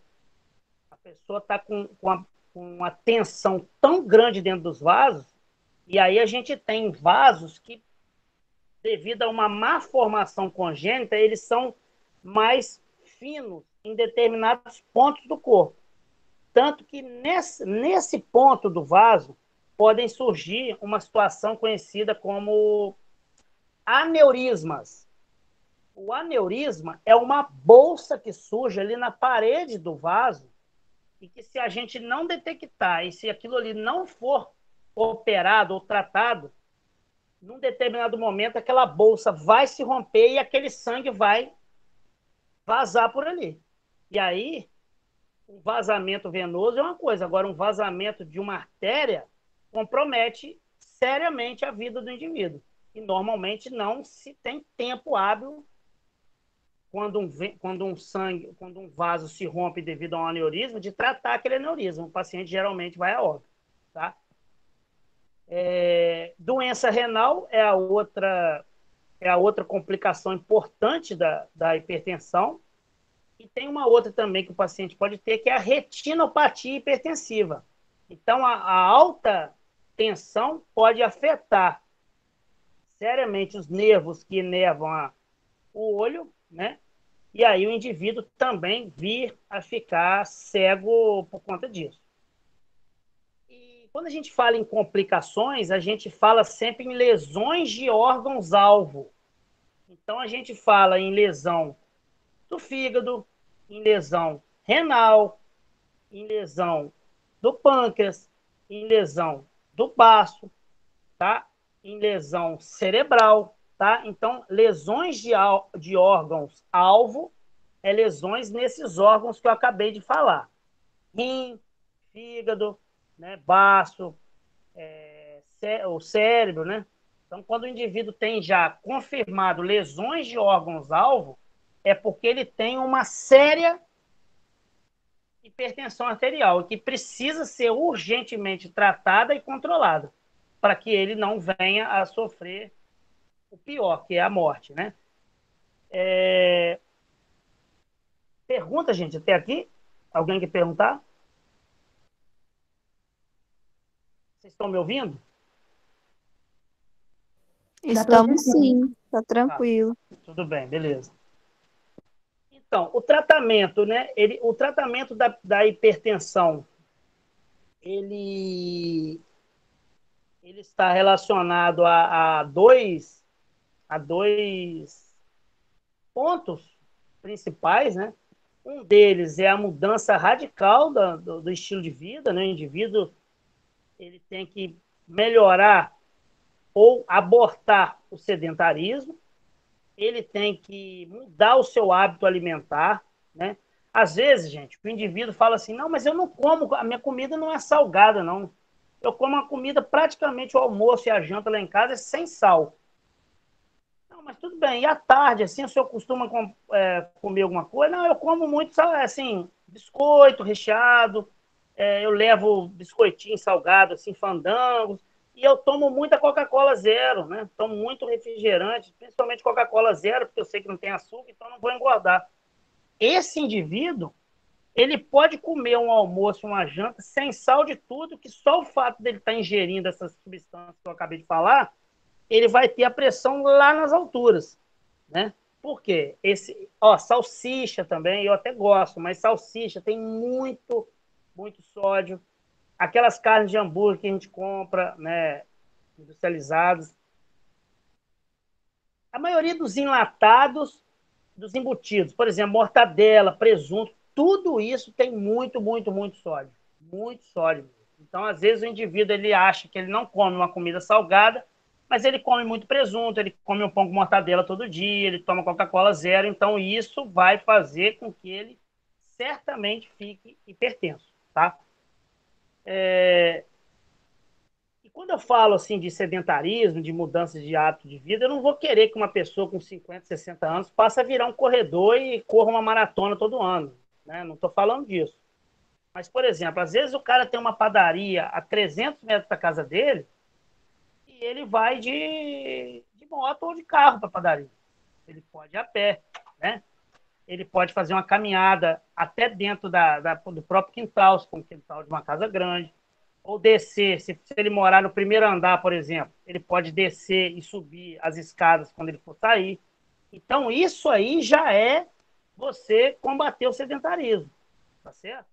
a pessoa está com uma tensão tão grande dentro dos vasos, e aí a gente tem vasos que, devido a uma má formação congênita, eles são mais finos em determinados pontos do corpo. Tanto que nesse ponto do vaso podem surgir uma situação conhecida como aneurismas. O aneurisma é uma bolsa que surge ali na parede do vaso, e que, se a gente não detectar e se aquilo ali não for operado ou tratado, num determinado momento aquela bolsa vai se romper e aquele sangue vai vazar por ali. E aí, um vazamento venoso é uma coisa, agora um vazamento de uma artéria compromete seriamente a vida do indivíduo. E normalmente não se tem tempo hábil quando um vaso se rompe devido a um aneurisma, de tratar aquele aneurisma. O paciente geralmente vai a óbito. Tá? Doença renal é a outra complicação importante da hipertensão. E tem uma outra também que o paciente pode ter, que é a retinopatia hipertensiva. Então, a alta tensão pode afetar seriamente os nervos que inervam o olho, né? E aí o indivíduo também vir a ficar cego por conta disso. E quando a gente fala em complicações, a gente fala sempre em lesões de órgãos-alvo. Então, a gente fala em lesão do fígado, em lesão renal, em lesão do pâncreas, em lesão do baço, tá? Em lesão cerebral, tá? Então, lesões de órgãos-alvo é lesões nesses órgãos que eu acabei de falar. Rim, fígado, né, baço, o cérebro, né? Então, quando o indivíduo tem já confirmado lesões de órgãos-alvo, é porque ele tem uma séria hipertensão arterial, que precisa ser urgentemente tratada e controlada, para que ele não venha a sofrer o pior, que é a morte, né? Pergunta, gente, até aqui? Alguém quer perguntar? Vocês estão me ouvindo? Dá para ouvir Estamos sim. sim, tá tranquilo. Tudo bem, beleza. Então, o tratamento, né? O tratamento da hipertensão, ele está relacionado a dois pontos principais, né? Um deles é a mudança radical do estilo de vida, né? O indivíduo ele tem que melhorar ou abortar o sedentarismo, ele tem que mudar o seu hábito alimentar, né? Às vezes, gente, o indivíduo fala assim, não, mas eu não como, a minha comida não é salgada, não. Eu como a comida, praticamente o almoço e a janta lá em casa é sem sal. Não, mas tudo bem. E à tarde, assim, o senhor costuma comer alguma coisa? Não, eu como muito, assim, biscoito recheado, eu levo biscoitinho salgado, assim, fandangos, e eu tomo muita Coca-Cola zero, né? Tomo muito refrigerante, principalmente Coca-Cola zero, porque eu sei que não tem açúcar, então não vou engordar. Esse indivíduo, ele pode comer um almoço, uma janta, sem sal de tudo, que só o fato dele estar ingerindo essas substâncias que eu acabei de falar, ele vai ter a pressão lá nas alturas, né? Por quê? Salsicha também, eu até gosto, mas salsicha tem muito sódio. Aquelas carnes de hambúrguer que a gente compra, né, industrializadas. A maioria dos enlatados, dos embutidos, por exemplo, mortadela, presunto, tudo isso tem muito sódio. Muito sódio. Então, às vezes, o indivíduo ele acha que ele não come uma comida salgada, mas ele come muito presunto, ele come um pão com mortadela todo dia, ele toma Coca-Cola zero, então isso vai fazer com que ele certamente fique hipertenso, tá? E quando eu falo assim de sedentarismo, de mudança de hábito de vida, eu não vou querer que uma pessoa com 50, 60 anos passe a virar um corredor e corra uma maratona todo ano, né? Não estou falando disso. Mas, por exemplo, às vezes o cara tem uma padaria a 300 metros da casa dele e ele vai de moto ou de carro para a padaria. Ele pode ir a pé, né? Ele pode fazer uma caminhada até dentro do próprio quintal, se for um quintal de uma casa grande, ou descer, se ele morar no primeiro andar, por exemplo, ele pode descer e subir as escadas quando ele for sair. Então, isso aí já é você combater o sedentarismo, tá certo?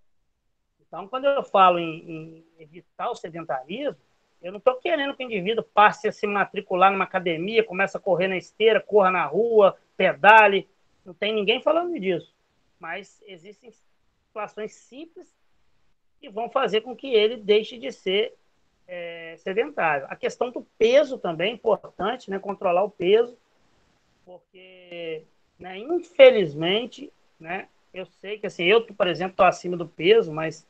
Então, quando eu falo em evitar o sedentarismo, eu não estou querendo que o indivíduo passe a se matricular numa academia, comece a correr na esteira, corra na rua, pedale. Não tem ninguém falando disso. Mas existem situações simples que vão fazer com que ele deixe de ser sedentário. A questão do peso também é importante, né? Controlar o peso, porque, né, infelizmente, né, eu sei que assim, eu, por exemplo, estou acima do peso, mas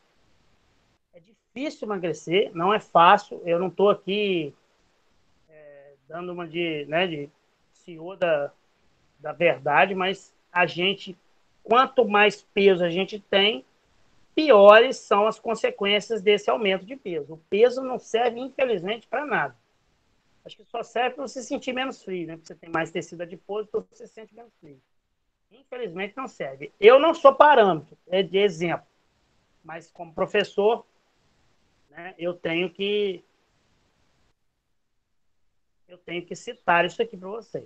É difícil emagrecer, não é fácil. Eu não estou aqui dando uma de CEO da verdade, mas a gente, quanto mais peso a gente tem, piores são as consequências desse aumento de peso. O peso não serve, infelizmente, para nada. Acho que só serve para você sentir menos frio, né? Porque você tem mais tecido adiposo, então você sente menos frio. Infelizmente, não serve. Eu não sou parâmetro, é de exemplo. Mas, como professor, né, eu tenho que citar isso aqui para vocês.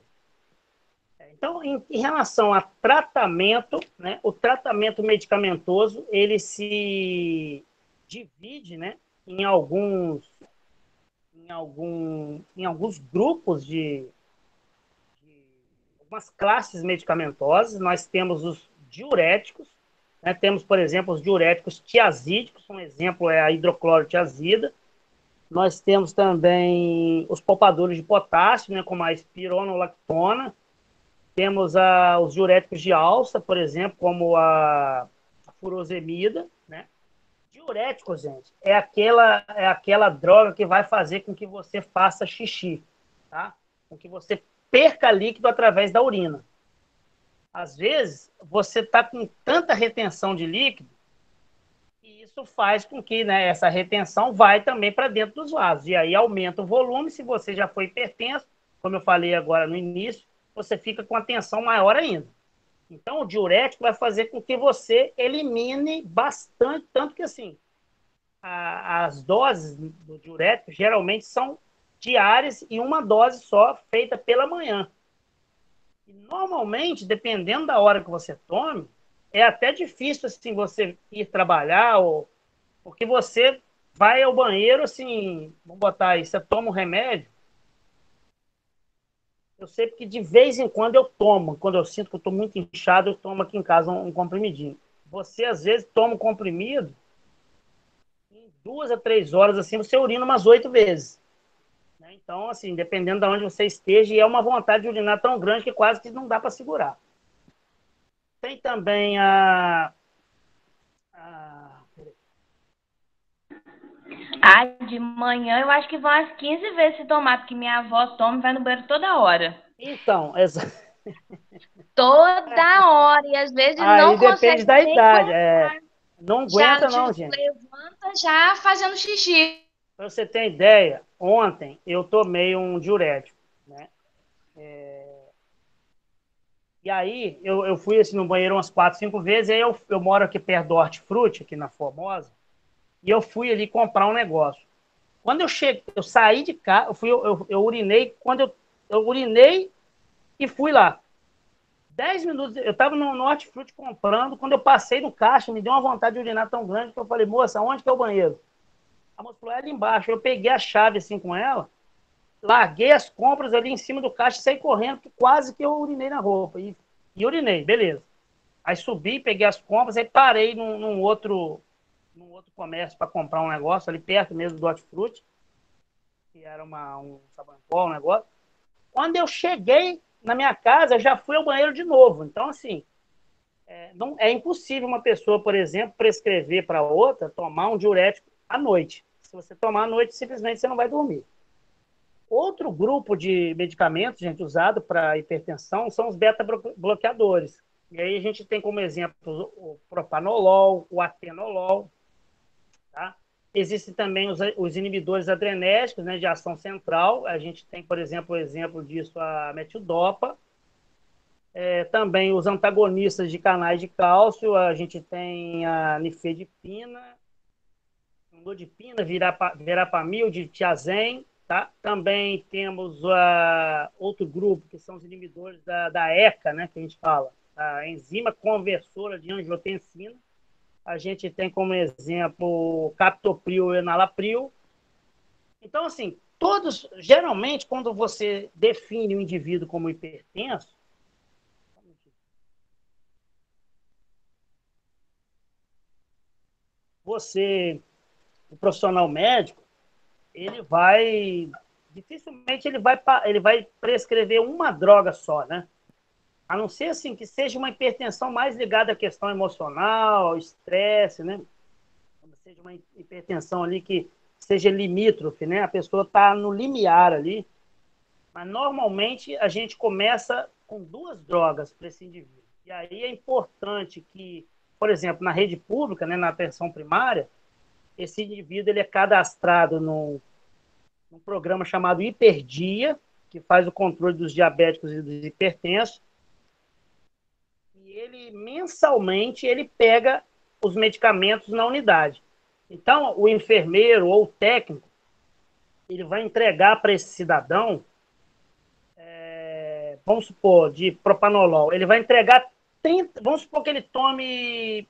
Então, em relação a tratamento, né, o tratamento medicamentoso, ele se divide, né, em alguns grupos de algumas classes medicamentosas. Nós temos os diuréticos, né, temos, por exemplo, os diuréticos tiazídicos, um exemplo é a hidroclorotiazida. Nós temos também os poupadores de potássio, né, como a espironolactona. Temos os diuréticos de alça, por exemplo, como a furosemida, né? Diurético, gente, é aquela droga que vai fazer com que você faça xixi, tá? Com que você perca líquido através da urina. Às vezes, você está com tanta retenção de líquido e isso faz com que, né, essa retenção vai também para dentro dos vasos. E aí aumenta o volume. Se você já foi hipertenso, como eu falei agora no início, você fica com a tensão maior ainda. Então, o diurético vai fazer com que você elimine bastante, tanto que, assim, as doses do diurético geralmente são diárias e uma dose só, feita pela manhã. E, normalmente, dependendo da hora que você tome, é até difícil, assim, você ir trabalhar, porque você vai ao banheiro, assim, vamos botar aí, você toma um remédio. Eu sei porque de vez em quando eu tomo. Quando eu sinto que eu estou muito inchado, eu tomo aqui em casa um comprimidinho. Você, às vezes, toma um comprimido, em 2 a 3 horas, assim, você urina umas 8 vezes. Né? Então, assim, dependendo de onde você esteja, e é uma vontade de urinar tão grande que quase que não dá para segurar. Tem também De manhã eu acho que vão umas 15 vezes se tomar, porque minha avó toma e vai no banheiro toda hora. Então, Toda hora, e às vezes aí não depende consegue da nem idade. contar. Não Já aguenta, não, gente. levanta já fazendo xixi. Para você ter ideia, ontem eu tomei um diurético, né? E aí eu fui assim, no banheiro umas 4, 5 vezes, e aí eu moro aqui perto do Hortifruti, aqui na Formosa, e eu fui ali comprar um negócio. Quando eu saí de casa, eu urinei, eu urinei e fui lá. 10 minutos, eu estava no Hortifruti comprando, quando eu passei no caixa, me deu uma vontade de urinar tão grande que eu falei, moça, onde que é o banheiro? A moça falou, é ali embaixo. Eu peguei a chave assim com ela, larguei as compras ali em cima do caixa e saí correndo, que quase que eu urinei na roupa. E urinei, beleza. Aí subi, peguei as compras, aí parei num outro comércio para comprar um negócio, ali perto mesmo do Hortifruti, que era um sabão em pó, um negócio. Quando eu cheguei na minha casa, eu já fui ao banheiro de novo. Então, assim, não, é impossível uma pessoa, por exemplo, prescrever para outra tomar um diurético à noite. Se você tomar à noite, simplesmente você não vai dormir. Outro grupo de medicamentos, gente, usado para hipertensão são os beta-bloqueadores. E aí a gente tem como exemplo o propanolol, o atenolol. Tá? Existem também os inibidores adrenérgicos, né, de ação central. A gente tem, por exemplo, o exemplo disso, a metildopa. Também os antagonistas de canais de cálcio. A gente tem a nifedipina, nodipina, verapamil, de tiazem. Tá? Também temos outro grupo, que são os inibidores da ECA, né, que a gente fala, a enzima conversora de angiotensina. A gente tem como exemplo captopril e enalapril. Então, assim, geralmente, quando você define um indivíduo como hipertenso, o profissional médico, dificilmente ele vai prescrever uma droga só, né? A não ser assim que seja uma hipertensão mais ligada à questão emocional, estresse, né? seja uma hipertensão ali que seja limítrofe, né? A pessoa está no limiar ali. Mas, normalmente, a gente começa com 2 drogas para esse indivíduo. E aí é importante que, por exemplo, na rede pública, né, na atenção primária, esse indivíduo ele é cadastrado num programa chamado Hiperdia, que faz o controle dos diabéticos e dos hipertensos. E ele, mensalmente, ele pega os medicamentos na unidade. Então, o enfermeiro ou o técnico, ele vai entregar para esse cidadão, vamos supor, de propanolol, ele vai entregar 30, vamos supor que ele tome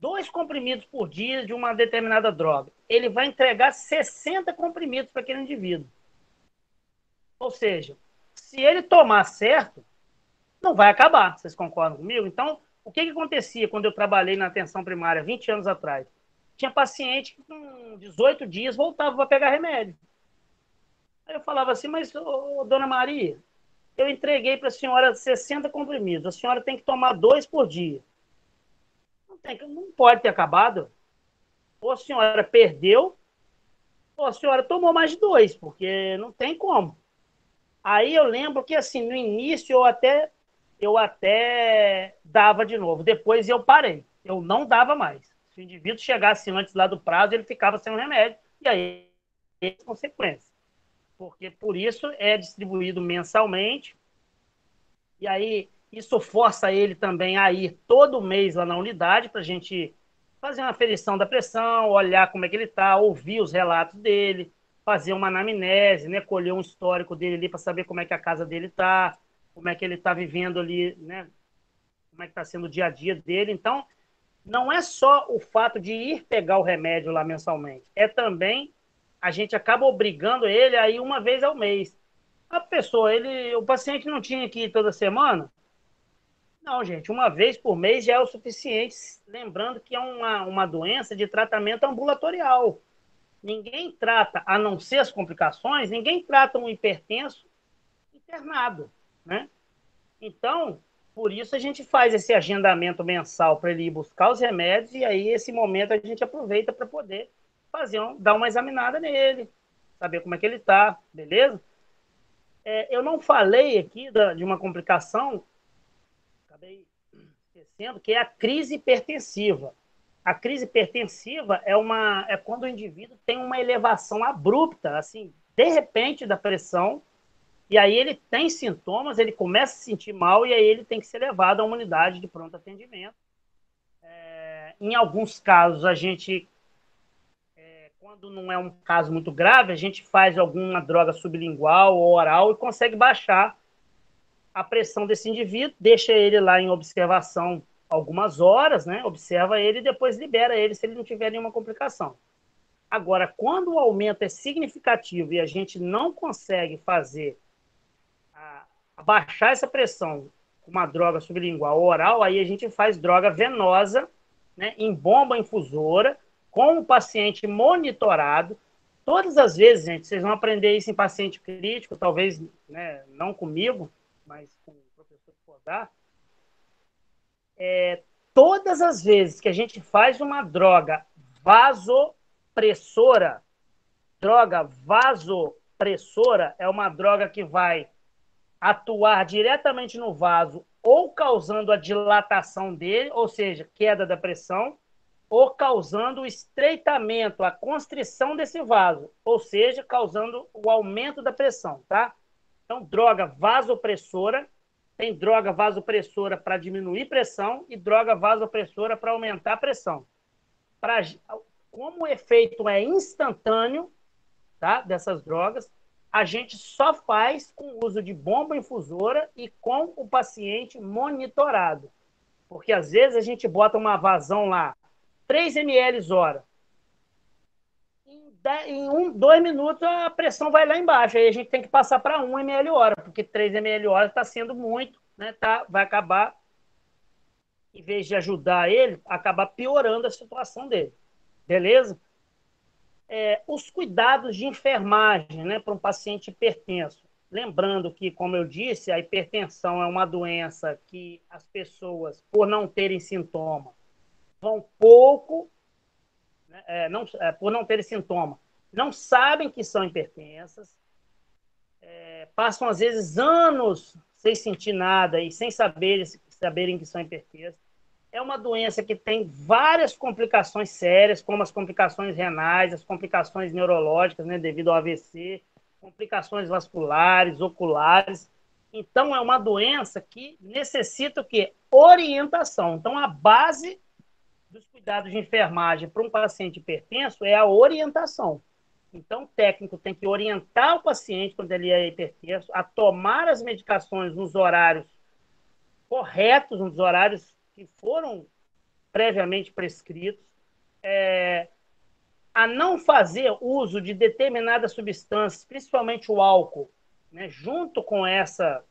2 comprimidos por dia de uma determinada droga. Ele vai entregar 60 comprimidos para aquele indivíduo. Ou seja, se ele tomar certo, não vai acabar. Vocês concordam comigo? Então, o que acontecia quando eu trabalhei na atenção primária 20 anos atrás? Tinha paciente que com 18 dias voltava para pegar remédio. Aí eu falava assim, mas, dona Maria, eu entreguei para a senhora 60 comprimidos. A senhora tem que tomar 2 por dia. Não pode ter acabado. Ou a senhora perdeu, ou a senhora tomou mais de 2, porque não tem como. Aí eu lembro que, assim, no início eu até dava de novo. Depois eu parei. Eu não dava mais. Se o indivíduo chegasse antes lá do prazo, ele ficava sem o remédio. E aí, as consequências. Porque por isso é distribuído mensalmente. E aí, isso força ele também a ir todo mês lá na unidade para a gente fazer uma aferição da pressão, olhar como é que ele está, ouvir os relatos dele, fazer uma anamnese, né, colher um histórico dele ali para saber como é que a casa dele está, como é que ele está vivendo ali, né, como é que está sendo o dia a dia dele. Então, não é só o fato de ir pegar o remédio lá mensalmente, é também a gente acaba obrigando ele a ir uma vez ao mês. A pessoa, o paciente não tinha que ir toda semana? Não, gente, uma vez por mês já é o suficiente, lembrando que é uma doença de tratamento ambulatorial. Ninguém trata, a não ser as complicações, ninguém trata um hipertenso internado, né? Então, por isso a gente faz esse agendamento mensal para ele ir buscar os remédios e aí esse momento a gente aproveita para poder dar uma examinada nele, saber como é que ele está, beleza? Eu não falei aqui de uma complicação, acabei esquecendo, que é a crise hipertensiva. A crise hipertensiva é quando o indivíduo tem uma elevação abrupta, assim, de repente, da pressão, e aí ele tem sintomas, ele começa a se sentir mal, e aí ele tem que ser levado a uma unidade de pronto atendimento. Em alguns casos, a gente, quando não é um caso muito grave, a gente faz alguma droga sublingual ou oral e consegue baixar a pressão desse indivíduo, deixa ele lá em observação algumas horas, né? Observa ele e depois libera ele se ele não tiver nenhuma complicação. Agora, quando o aumento é significativo e a gente não consegue abaixar essa pressão com uma droga sublingual ou oral, aí a gente faz droga venosa, né, em bomba infusora, com o paciente monitorado. Todas as vezes, gente, vocês vão aprender isso em paciente crítico, talvez, né, não comigo, mas com o professor que for dar. Todas as vezes que a gente faz uma droga vasopressora é uma droga que vai atuar diretamente no vaso ou causando a dilatação dele, ou seja, queda da pressão, ou causando o estreitamento, a constrição desse vaso, ou seja, causando o aumento da pressão, tá? Então, droga vasopressora, tem droga vasopressora para diminuir pressão e droga vasopressora para aumentar a pressão. Como o efeito é instantâneo, tá, dessas drogas, a gente só faz com o uso de bomba infusora e com o paciente monitorado. Porque, às vezes, a gente bota uma vazão lá, 3 ml hora. Em 2 minutos, a pressão vai lá embaixo. Aí a gente tem que passar para 1 ml hora, porque 3 ml hora está sendo muito, né? Vai acabar, em vez de ajudar ele, acabar piorando a situação dele. Beleza? Os cuidados de enfermagem, né, para um paciente hipertenso. Lembrando que, como eu disse, a hipertensão é uma doença que as pessoas, por não terem sintoma, vão pouco né, por não terem sintoma, não sabem que são hipertensas, passam, às vezes, anos sem sentir nada e sem saberem que são hipertensas. É uma doença que tem várias complicações sérias, como as complicações renais, as complicações neurológicas, né, devido ao AVC, complicações vasculares, oculares. Então, é uma doença que necessita o quê? Orientação. Então, a base dos cuidados de enfermagem para um paciente hipertenso é a orientação. Então, o técnico tem que orientar o paciente, quando ele é hipertenso, a tomar as medicações nos horários corretos, nos horários que foram previamente prescritos, a não fazer uso de determinadas substâncias, principalmente o álcool, né, junto com essas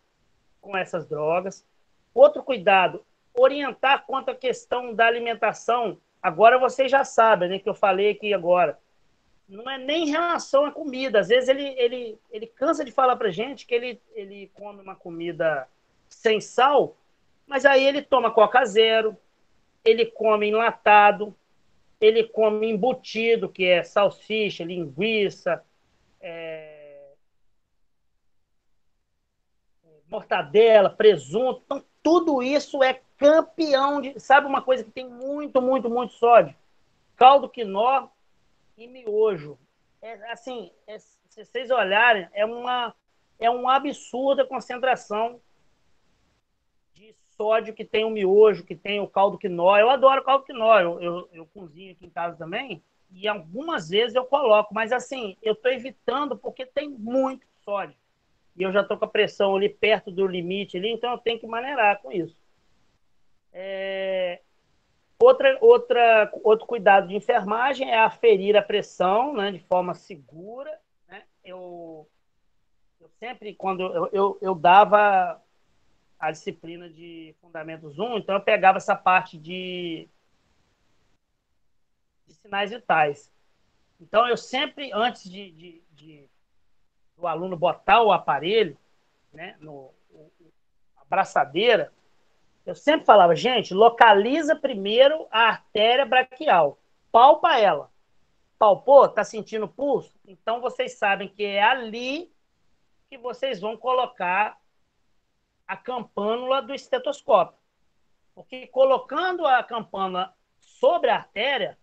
drogas. Outro cuidado, orientar quanto à questão da alimentação. Agora vocês já sabem, né, que eu falei aqui agora. Não é nem em relação à comida. Às vezes ele cansa de falar para gente que ele come uma comida sem sal, mas aí ele toma Coca Zero, ele come enlatado, ele come embutido, que é salsicha, linguiça, mortadela, presunto. Então, tudo isso é campeão de... Sabe uma coisa que tem muito, muito, muito sódio? Caldo quinó e miojo. Se vocês olharem, é um absurdo a concentração de sódio que tem o miojo, que tem o caldo quinó. Eu adoro caldo quinó, eu cozinho aqui em casa também, e algumas vezes eu coloco, mas assim, eu estou evitando porque tem muito sódio. E eu já estou com a pressão ali perto do limite, ali, então eu tenho que maneirar com isso. Outro cuidado de enfermagem é aferir a pressão, né, de forma segura. Né? Eu sempre, quando eu dava a disciplina de Fundamentos 1, então eu pegava essa parte de sinais vitais. Então, eu sempre, antes do aluno botar o aparelho, né, a braçadeira, eu sempre falava, gente, localiza primeiro a artéria braquial, palpa ela. Palpou? Tá sentindo pulso? Então, vocês sabem que é ali que vocês vão colocar a campânula do estetoscópio. Porque colocando a campânula sobre a artéria,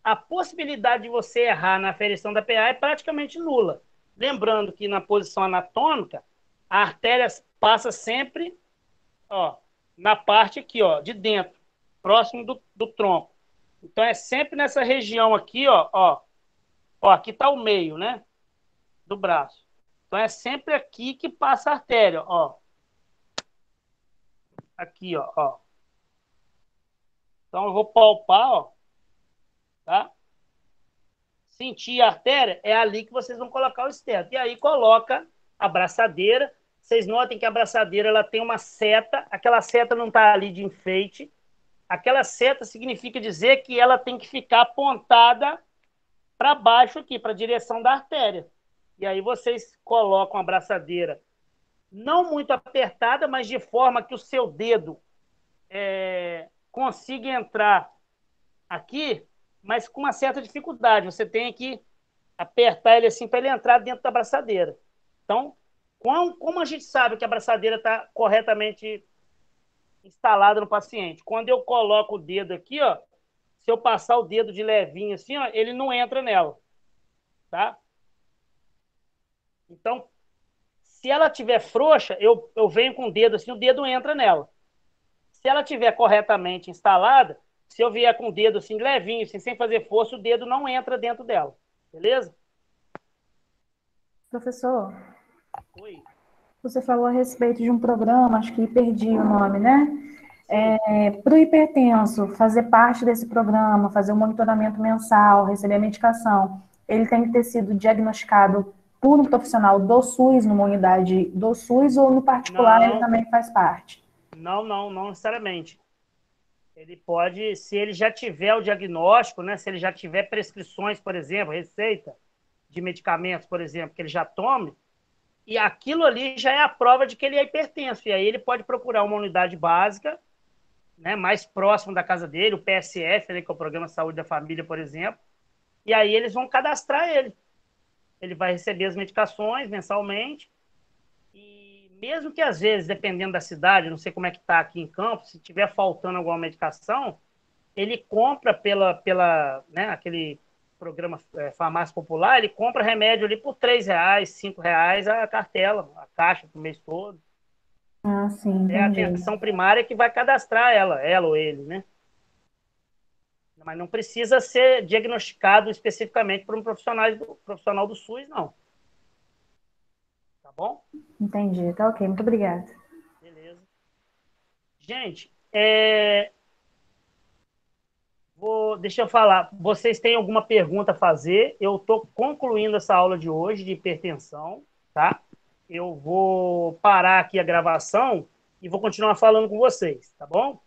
a possibilidade de você errar na aferição da PA é praticamente nula. Lembrando que na posição anatômica, a artéria passa sempre na parte aqui, de dentro, próximo do tronco. Então, é sempre nessa região aqui, aqui está o meio, né, do braço. Então, é sempre aqui que passa a artéria, Aqui, Então, eu vou palpar, tá? Sentir a artéria, é ali que vocês vão colocar o esteto. E aí, coloca a braçadeira. Vocês notem que a braçadeira ela tem uma seta. Aquela seta não está ali de enfeite. Aquela seta significa dizer que ela tem que ficar apontada para baixo aqui, para a direção da artéria. E aí, vocês colocam a braçadeira não muito apertada, mas de forma que o seu dedo consiga entrar aqui, mas com uma certa dificuldade. Você tem que apertar ele assim para ele entrar dentro da braçadeira. Então, como a gente sabe que a braçadeira está corretamente instalada no paciente? Quando eu coloco o dedo aqui, se eu passar o dedo de levinho assim, ele não entra nela. Tá? Então, se ela estiver frouxa, eu venho com o dedo assim, o dedo entra nela. Se ela estiver corretamente instalada, se eu vier com o dedo assim, levinho, assim, sem fazer força, o dedo não entra dentro dela. Beleza? Professor, Oi. você falou a respeito de um programa, acho que perdi o nome, né? Para o hipertenso fazer parte desse programa, fazer um monitoramento mensal, receber a medicação, ele tem que ter sido diagnosticado por um profissional do SUS, numa unidade do SUS, ou no particular ele também faz parte? Não necessariamente. Ele pode, se ele já tiver o diagnóstico, né, se ele já tiver prescrições, por exemplo, receita de medicamentos, por exemplo, que ele já tome, e aquilo ali já é a prova de que ele é hipertenso. E aí ele pode procurar uma unidade básica, né, mais próximo da casa dele, o PSF, né, que é o Programa Saúde da Família, por exemplo, e aí eles vão cadastrar ele. Ele vai receber as medicações mensalmente, e mesmo que às vezes, dependendo da cidade, não sei como é que está aqui em Campos, se tiver faltando alguma medicação, ele compra né, aquele programa Farmácia Popular, ele compra remédio ali por R$ 3, R$ 5 a cartela, a caixa pro mês todo. Ah, sim, É a entendi. atenção primária que vai cadastrar ela ou ele, né? Mas não precisa ser diagnosticado especificamente por um profissional do SUS, não. Tá bom? Entendi. Tá ok, muito obrigada. Beleza. Gente, deixa eu falar. Vocês têm alguma pergunta a fazer? Eu estou concluindo essa aula de hoje de hipertensão, tá? Eu vou parar aqui a gravação e vou continuar falando com vocês, tá bom?